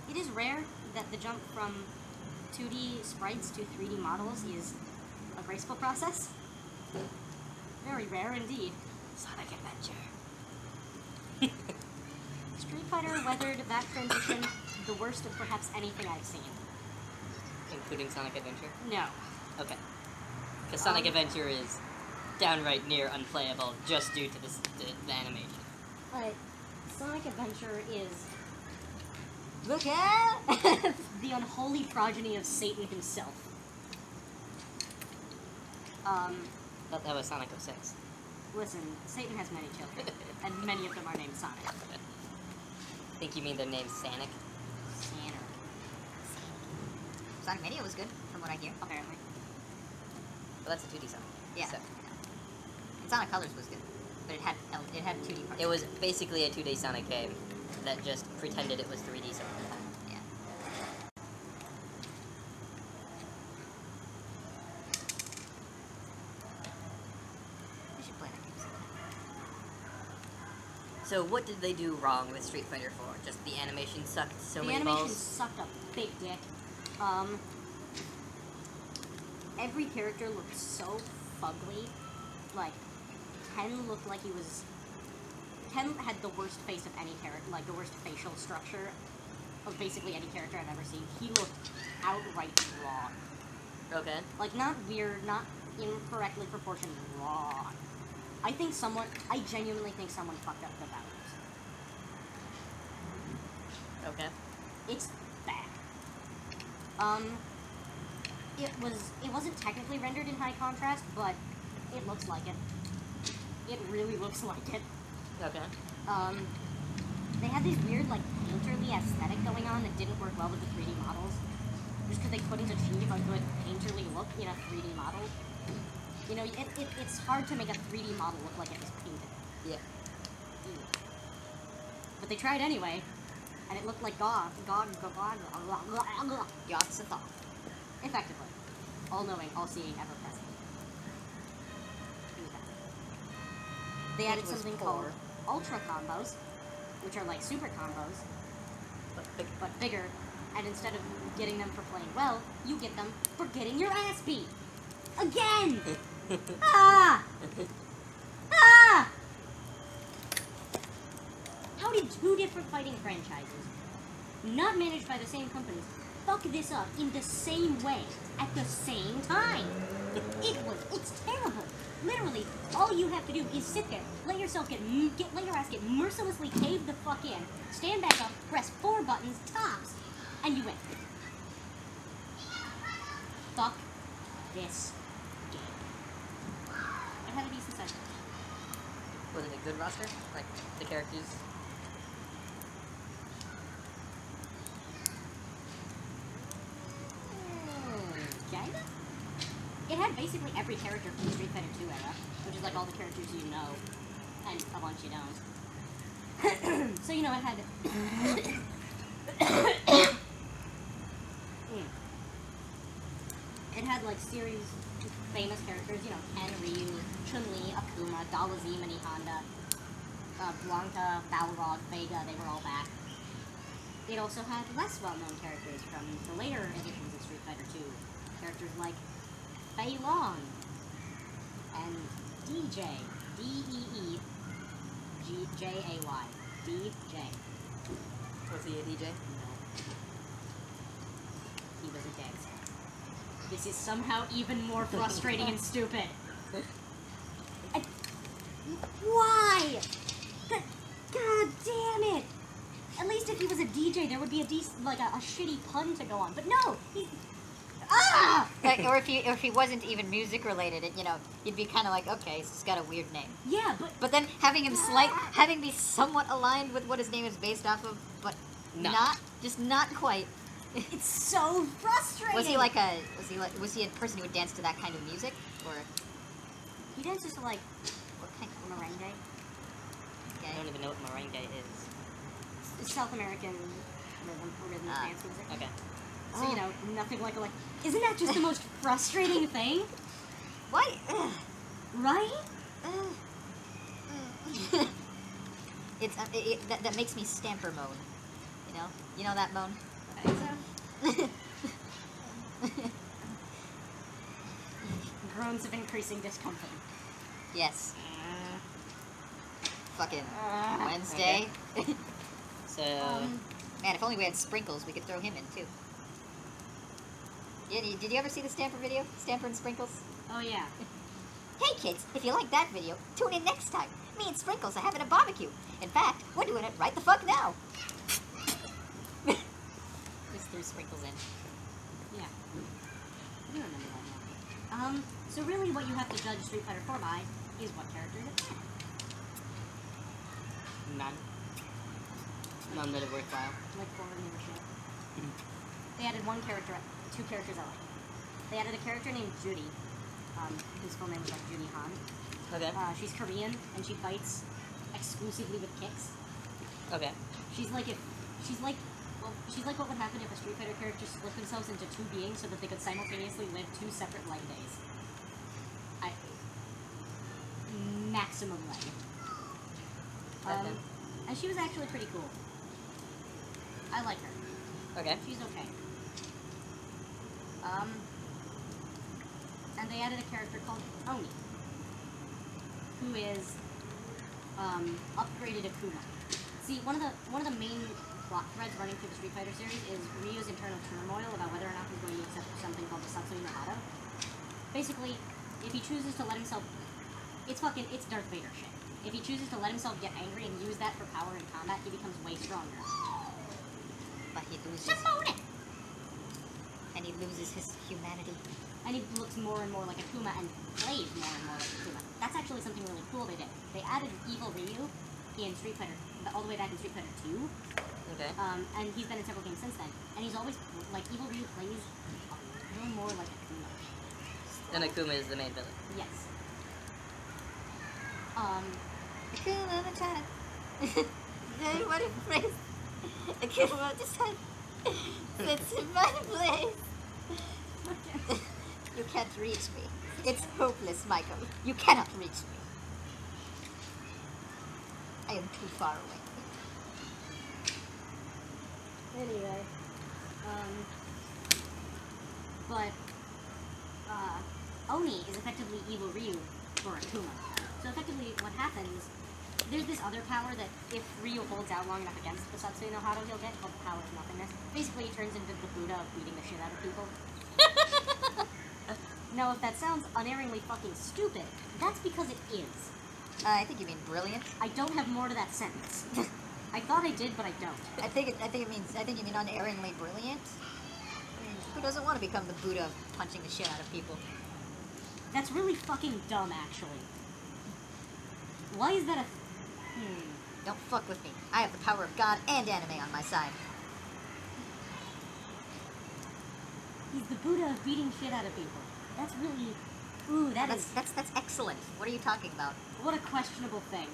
It is rare that the jump from 2D sprites to 3D models is a graceful process. Very rare indeed. Sonic Adventure. Street Fighter weathered that transition the worst of perhaps anything I've seen. Including Sonic Adventure? No. Okay. Because Sonic Adventure is downright near unplayable just due to the animation. But Sonic Adventure is Look at the unholy progeny of Satan himself. Thought that was Sonic 06. Listen, Satan has many children, and many of them are named Sonic. Think you mean their name's Sonic? Sonic Mania was good, from what I hear. Apparently. Well, that's a 2D Sonic. Yeah. So. And Sonic Colors was good. but it had 2D parts. It was basically a 2D Sonic game that just pretended it was 3D Sonic. Yeah. I should play that game sometime. So what did they do wrong with Street Fighter 4? Just the animation sucked so The many animation balls? sucked a big dick. Every character looked so fugly. Like, Ken looked like he was... Ken had the worst face of any character, like the worst facial structure of basically any character I've ever seen. He looked outright wrong. Okay. Like, not weird, not incorrectly proportioned, wrong. I genuinely think someone fucked up the values. Okay. It's bad. It wasn't technically rendered in high contrast, but it looks like it. It really looks like it. Okay. They had this weird, like, painterly aesthetic going on that didn't work well with the 3D models. Just because they couldn't achieve a good painterly look in a 3D model. You know, it's hard to make a 3D model look like it was painted. Yeah. But they tried anyway, and it looked like God. Yogg-Sothoth. Effectively. All-knowing, all-seeing, ever-present. Who's that? They added It was something poor. called Ultra Combos, which are like super combos, but bigger, and instead of getting them for playing well, you get them for getting your ass beat! Again! Ah! Ah! How did two different fighting franchises, not managed by the same companies, fuck this up in the same way at the same time? It's terrible. Literally, all you have to do is sit there, let your ass get mercilessly caved the fuck in, stand back up, press 4 buttons, tops, and you win. Fuck this game. I had a decent session. Was it a good roster? Like, the characters? Kinda? It had basically every character from the Street Fighter 2 era, which is like all the characters you know, and a bunch you don't. So, you know, it had... It had, like, series famous characters, you know, Ken, Ryu, Chun-Li, Akuma, Dalazim, and Honda, Blanca, Balrog, Vega, they were all back. It also had less well-known characters from the later editions of Street Fighter 2. Characters like Fei Long and DJ, D-E-E-J-A-Y, DJ. Was he a DJ? No. He was a dance. This is somehow even more frustrating and stupid. Why? God damn it! At least if he was a DJ, there would be a shitty pun to go on. But no, Or if he wasn't even music related, you'd be kind of like, okay, he's got a weird name. yeah, But then having be somewhat aligned with what his name is based off of, but No. not quite. it's so frustrating. Was he a person who would dance to that kind of music, or He dances to like what kind of merengue. I don't even know what merengue is. It's South American rhythm dance music. Okay. So, you know, nothing like isn't that just the most frustrating thing? Why? Right? That makes me stamper moan. You know that moan. Groans of increasing discomfort. Yes. Fucking Wednesday. So, Man, if only we had Sprinkles, we could throw him in too. Yeah, did you ever see the Stamper video? Stamper and Sprinkles? Oh yeah. Hey kids, if you like that video, tune in next time. Me and Sprinkles are having a barbecue. In fact, we're doing it right the fuck now. Just threw Sprinkles in. Yeah. I do remember that now. So really what you have to judge Street Fighter 4 by is what characters it has. none. None that are worthwhile. Like forward leadership. They added two characters I like. They added a character named Judy, whose full name was like Judy Han. Okay. She's Korean, and she fights exclusively with kicks. Okay. She's like what would happen if a Street Fighter character split themselves into two beings so that they could simultaneously live two separate life days. Maximum life. Okay. And she was actually pretty cool. I like her. Okay. She's okay. And they added a character called Oni, who is upgraded Akuma. See, one of the main plot threads running through the Street Fighter series is Ryu's internal turmoil about whether or not he's going to accept something called the Satsui no Hado. Basically, if he chooses to let himself, it's Darth Vader shit. If he chooses to let himself get angry and use that for power in combat, he becomes way stronger. But he loses. And he loses his humanity. And he looks more and more like Akuma and plays more and more like Akuma. That's actually something really cool they did. They added Evil Ryu in Street Fighter, all the way back in Street Fighter 2. Okay. And he's been in several games since then. And he's always, like, Evil Ryu plays a little more like Akuma. Then Akuma is the main villain. Yes. Akuma Matata. What a phrase. Akuma Matata sits in my place. You can't reach me. It's hopeless, Michael. You cannot reach me. I am too far away. Anyway. But, Oni is effectively Evil Ryu for Akuma. So effectively what happens, there's this other power that if Ryu holds out long enough against the Satsui no Hado, he'll get called the Power of Nothingness. Basically, he turns into the Buddha of beating the shit out of people. Now, if that sounds unerringly fucking stupid, that's because it is. I think you mean brilliant. I don't have more to that sentence. I thought I did, but I don't. I think you mean unerringly brilliant. Who doesn't want to become the Buddha of punching the shit out of people? That's really fucking dumb, actually. Why is that a... Don't fuck with me. I have the power of God and anime on my side. He's the Buddha of beating shit out of people. That's really... Ooh, That's excellent. What are you talking about? What a questionable thing.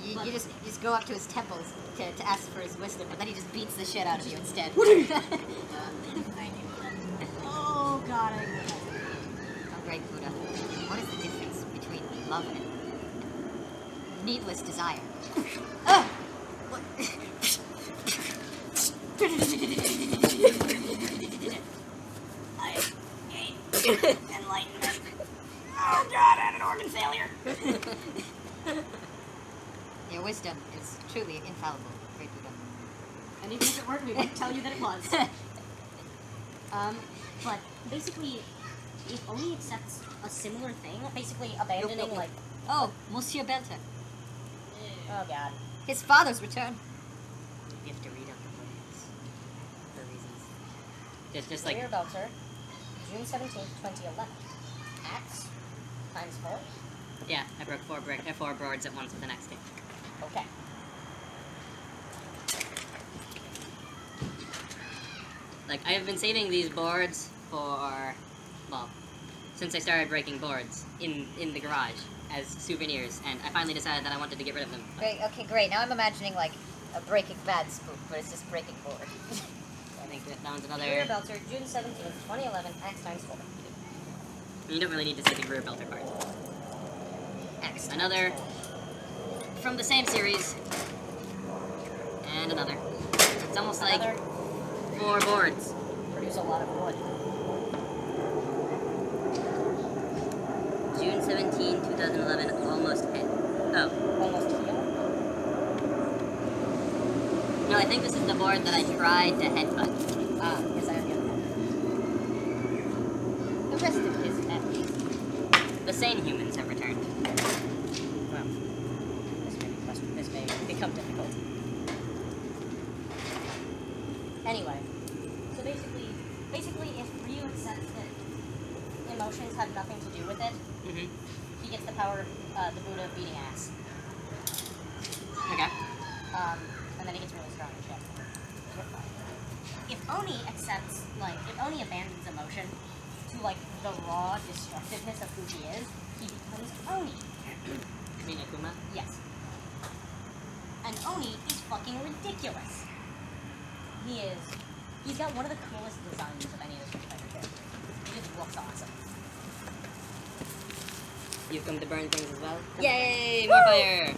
You just go up to his temples to ask for his wisdom, but then he just beats the shit out of you instead. Oh god, I realize it. Oh, great Buddha. What is the difference between love and needless desire? Ah! What? I hate enlightenment. Oh god, I had an organ failure. Your wisdom is truly infallible, great Buddha. And even if it weren't, we wouldn't tell you that it was. But basically, if Oni accepts a similar thing, basically abandoning, like... Oh, Monsieur Belter. Oh god. His father's return. You have to read up the words. For reasons. Just like... Career Belter, June 17th, 2011. Acts, times 4. Yeah, I broke four boards at once with the next game. Okay. Like, I have been saving these boards for, well, since I started breaking boards in the garage as souvenirs, and I finally decided that I wanted to get rid of them. Great, okay, great. Now I'm imagining like a Breaking Bad spoof, but it's just breaking board. I think that one's Career another... Belter, June 17th, 2011. Acts, times 4. You don't really need to say the Career Belter part. X. Another from the same series. And another. It's almost Another. like 4 boards. Produce a lot of wood. June 17, 2011, almost hit. Oh. Almost heal. No, I think this is the board that I tried to headbutt. Ah, yes, I have the other one. The rest of his enemies. The sane humans have returned. Well, this may become difficult. Anyway, so basically, if Ryu accepts that emotions have nothing to do with it, Mm-hmm. he gets the power of the Buddha of beating ass. Okay. And then he gets really strong and shit. You're fine. if Oni accepts, like, if Oni abandons emotion to, like, the raw destructiveness of who he is, he becomes Oni. You mean Akuma? Yes. And Oni is fucking ridiculous. He's got one of the coolest designs of any of the Street Fighter characters. He just looks awesome. You've come to burn things as well? Yay! More fire!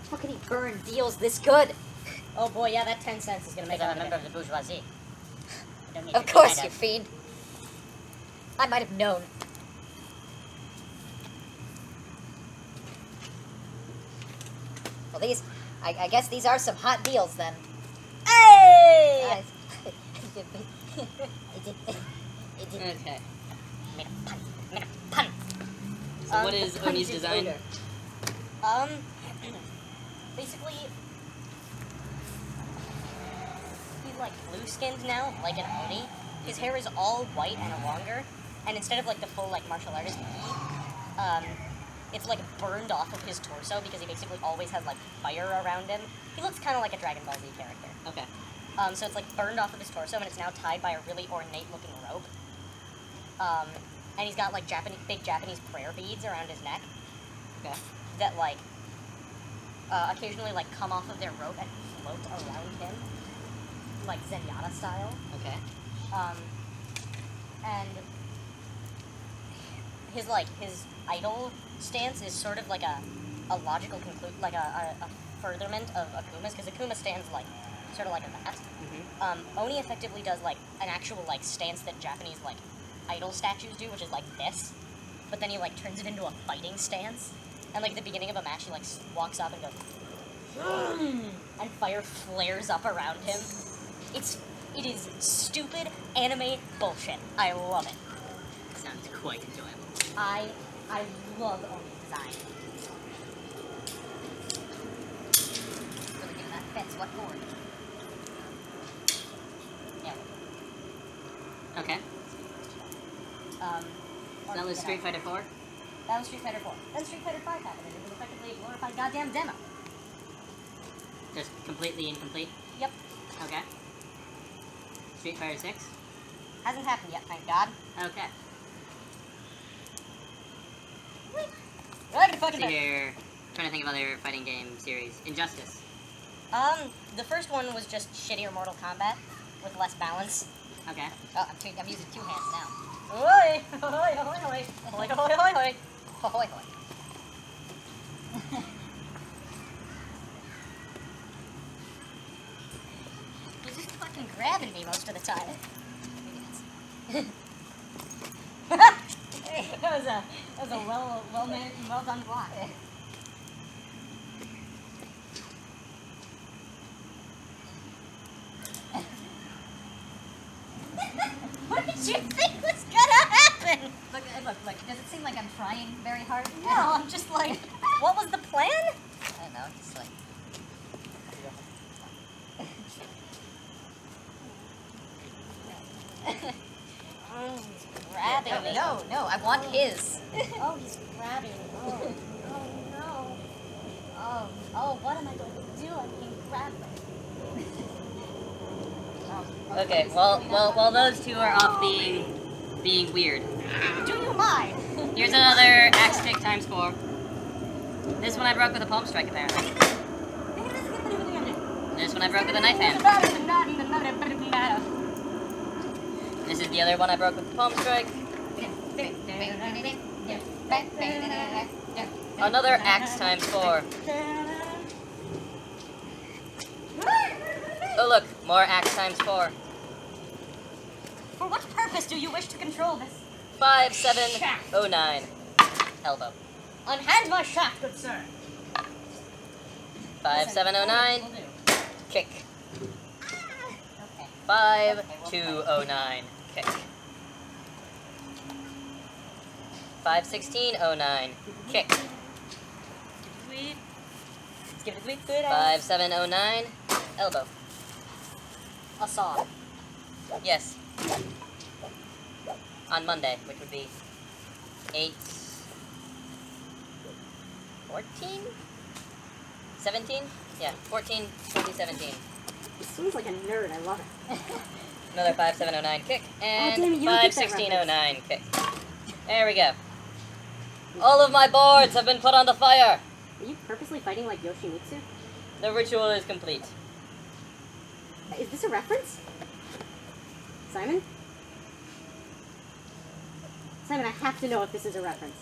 How can he burn deals this good? Oh boy, yeah, that 10 cents is gonna make Because I'm all a the member of the bourgeoisie. I don't need Of to course, kind you fiend. I might have known. Well, these, I guess these are some hot deals then. Hey! Okay. Made a pun. Made a pun. So what is Oni's Pungent design? odor. Basically, he's like blue-skinned now, like an Oni. His hair is all white and longer, and instead of like the full like martial artist it's like burned off of his torso because he basically always has like fire around him. He looks kind of like a Dragon Ball Z character. Okay. So it's like burned off of his torso, and it's now tied by a really ornate-looking rope. And he's got like big Japanese prayer beads around his neck Okay. that like occasionally like come off of their rope and float around him, like Zenyatta style. Okay. And his idol stance is sort of like a logical like a furtherment of Akuma's, because Akuma stands like sort of like that. Mm-hmm. Oni effectively does like an actual like stance that Japanese like idol statues do, which is like this, but then he like turns it into a fighting stance, and like at the beginning of a match he like walks up and goes and fire flares up around him. It is stupid anime bullshit. I love it. Sounds quite enjoyable. I love Oni's design. Really giving that fence what for? Yeah. Okay. Or That was did I- Street Fighter 4? That was Street Fighter 4. Then Street Fighter 5 happened, and it was effectively a glorified goddamn demo. Just completely incomplete? Yep. Okay. Street Fighter 6? Hasn't happened yet, thank God. Okay. I can fucking See here. Trying to think of other fighting game series. Injustice. The first one was just shittier Mortal Kombat with less balance. Okay. Oh, I'm using two hands now. Oi! Oi! Oi! Oi! Oi! Oi! Oi! Oi! Hoy hoy. He's just fucking grabbing me most of the time. that was a well done block. What did you think was gonna happen? Look. Does it seem like I'm trying very hard? No, I'm just like, what was the plan? I don't know. Just like. He's grabbing me. No. I want his. Oh, he's grabbing. Oh no. Oh, what am I going to do? I'm being grabbed. Okay, while those two are off being weird, Do you mind? here's another axe kick times 4. This one I broke with a palm strike, apparently. This one I broke with a knife hand. This is the other one I broke with the palm strike. Another axe times 4. Oh look, more axe times 4. For what purpose do you wish to control this? 5709. Elbow. Unhand my shaft, good sir. 5709. Will do. Kick. Okay. 5209. Kick. 51609. Kick. Let's give it a quick good 5709. Elbow. A saw. Yes. On Monday, which would be 8. 14? 17? Yeah, 14, 2017. This seems like a nerd. I love it. Another 5709 kick, and damn it, you don't get that 51609 kick. There we go. All of my boards have been put on the fire. Are you purposely fighting like Yoshimitsu? The ritual is complete. Is this a reference? Simon? Simon, I have to know if this is a reference.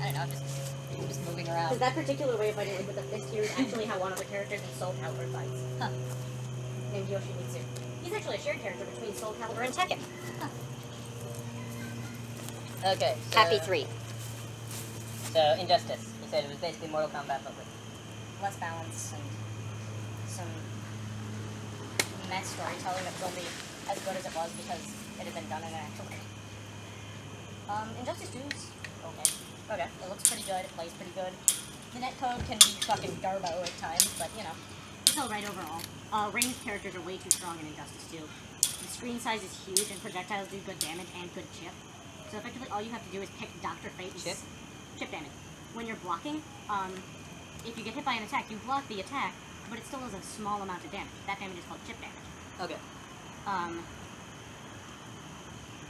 I don't know, just moving around. Because that particular way of fighting, like with the fist here, is actually how one of the characters in Soul Calibur fights. Huh. Named Yoshimitsu. He's actually a shared character between Soul Calibur and Tekken. Okay. So, Happy 3. So, Injustice. You said it was basically Mortal Kombat, but with Less balance and some mess storytelling that was only as good as it was because it had been done in an actual game. Injustice 2's okay. okay. It looks pretty good, it plays pretty good. The netcode can be fucking garbo at times, but you know. It's alright overall. Ranged characters are way too strong in Injustice 2. The screen size is huge, and projectiles do good damage and good chip. So effectively, all you have to do is pick Dr. Fate and chip damage. When you're blocking, if you get hit by an attack, you block the attack, but it still does a small amount of damage. That damage is called chip damage. Okay.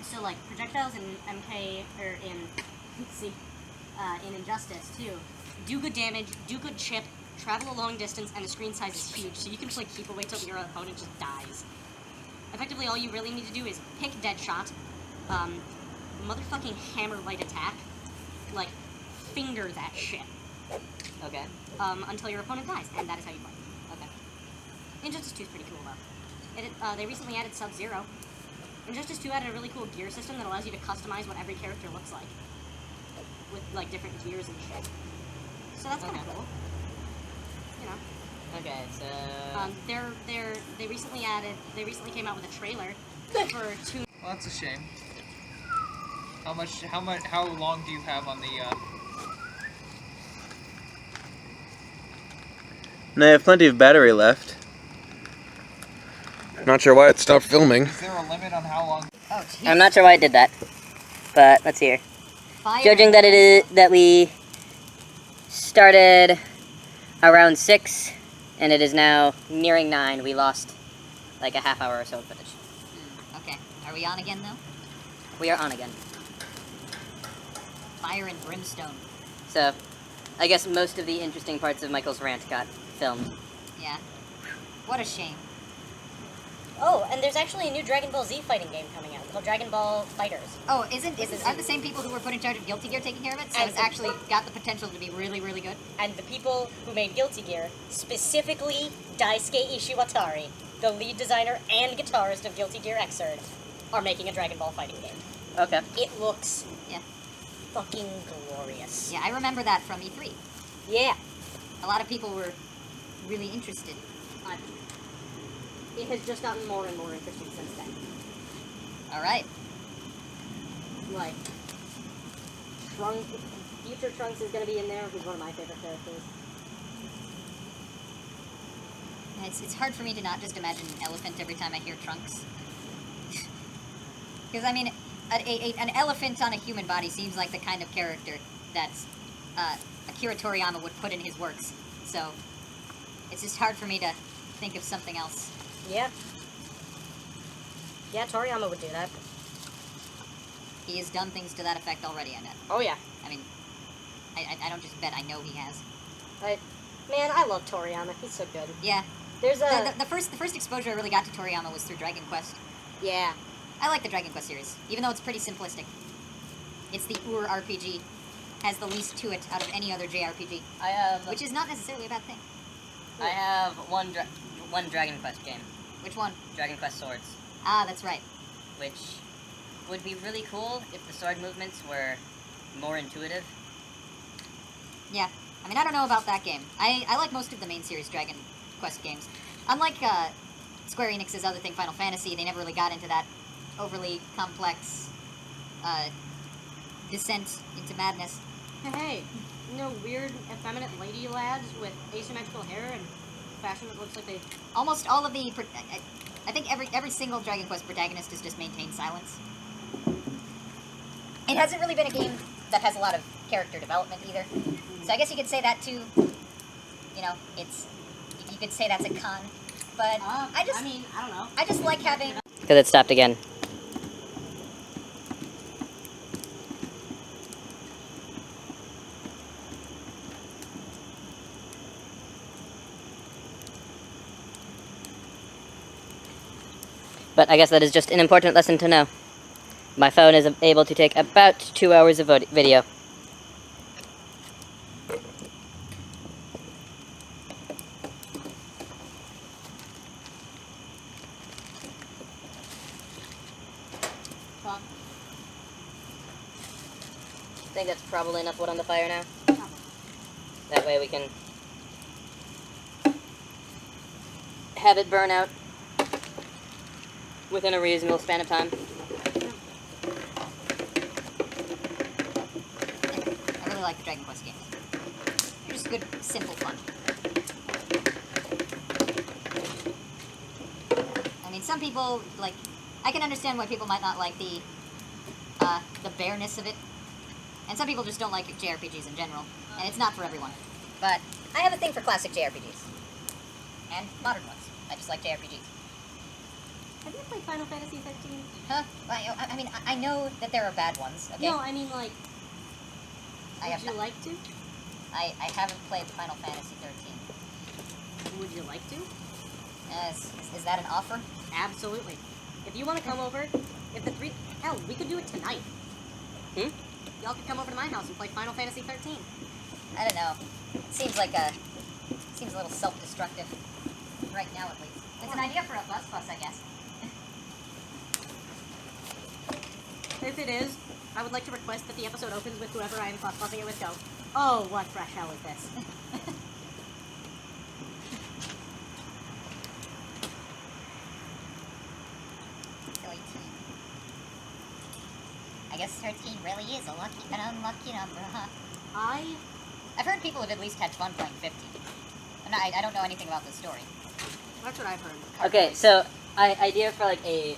So like projectiles in MK or in Injustice too, do good damage, do good chip, travel a long distance, and the screen size is huge, so you can play keep away till your opponent just dies. Effectively, all you really need to do is pick Deadshot, motherfucking hammer light attack, like finger that shit. Okay. Until your opponent dies, and that is how you play. Okay. Injustice 2 is pretty cool though. They recently added Sub-Zero. Injustice 2 added a really cool gear system that allows you to customize what every character looks like. With, like, different gears and shit. So that's kind of cool. You know. Okay, so... They recently came out with a trailer for 2... Well, that's a shame. How long do you have on the, And I have plenty of battery left. Not sure why it stopped filming. Is there a limit on how long? Oh, jeez. I'm not sure why I did that, but let's see here. Fire. Judging that we started around 6, and it is now nearing 9, we lost like a half hour or so of footage. Okay. Are we on again, though? We are on again. Fire and brimstone. So, I guess most of the interesting parts of Michael's rant got filmed. Yeah. What a shame. Oh, and there's actually a new Dragon Ball Z fighting game coming out called Dragon Ball Fighters. Oh, aren't the same people who were put in charge of Guilty Gear taking care of it? So And it's actually got the potential to be really, really good. And the people who made Guilty Gear, specifically Daisuke Ishiwatari, the lead designer and guitarist of Guilty Gear Xrd, are making a Dragon Ball fighting game. Okay. It looks Yeah. fucking glorious. Yeah, I remember that from E3. Yeah. A lot of people were really interested. It has just gotten more and more interesting since then. Alright. Like, Future Trunks is going to be in there, who's one of my favorite characters. It's hard for me to not just imagine an elephant every time I hear Trunks. Because, I mean, an elephant on a human body seems like the kind of character that Akira Toriyama would put in his works. So, it's just hard for me to think of something else. Yeah. Yeah, Toriyama would do that. He has done things to that effect already, I bet. Oh, yeah. I mean, I don't just bet, I know he has. Man, I love Toriyama. He's so good. Yeah. There's a... The first exposure I really got to Toriyama was through Dragon Quest. Yeah. I like the Dragon Quest series, even though it's pretty simplistic. It's the Ur RPG. Has the least to it out of any other JRPG. I have... Which is not necessarily a bad thing. I have one Dragon Quest game. Which one? Dragon Quest Swords. Ah, that's right. Which would be really cool if the sword movements were more intuitive. Yeah. I mean, I don't know about that game. I like most of the main series Dragon Quest games. Unlike Square Enix's other thing, Final Fantasy, they never really got into that overly complex descent into madness. Hey, you know, weird, effeminate lady lads with asymmetrical hair and fashion that looks like they... Almost all of the... I think every single Dragon Quest protagonist has just maintained silence. it hasn't really been a game that has a lot of character development either. So I guess you could say that too. You know, you could say that's a con. But I don't know. I just like having. Because it stopped again. But I guess that is just an important lesson to know. My phone is able to take about 2 hours of video. I think that's probably enough wood on the fire now. That way we can have it burn out within a reasonable span of time. I really like the Dragon Quest games. They're just good, simple fun. I mean, some people, like, I can understand why people might not like the bareness of it. And some people just don't like JRPGs in general. And it's not for everyone. But I have a thing for classic JRPGs. And modern ones. I just like JRPGs. Have you played Final Fantasy 13? Huh? Well, I mean, I know that there are bad ones, okay? No, I mean, like, would you like to? I haven't played Final Fantasy 13. Would you like to? Is that an offer? Absolutely. If you want to come over, hell, we could do it tonight. Y'all could come over to my house and play Final Fantasy 13. I don't know. It seems a little self-destructive. Right now, at least. It's an idea for a bus, I guess. If it is, I would like to request that the episode opens with whoever I am buffing it with go, oh, what fresh hell is this? Silly teen. I guess 13 really is an unlucky number, huh? I've heard people have at least had fun playing 15. And I don't know anything about the story. That's what I've heard. Okay, so idea for like a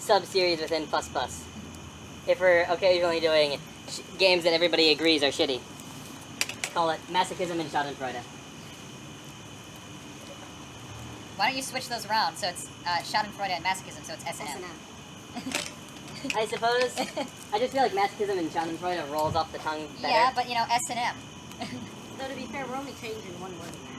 sub-series within Plus Plus. If we're occasionally doing games that everybody agrees are shitty. Call it Masochism and Schadenfreude. Why don't you switch those around so it's Schadenfreude and Masochism, so it's S&M. I suppose. I just feel like Masochism and Schadenfreude rolls off the tongue better. Yeah, but you know, S&M. Though to be fair, we're only changing one word in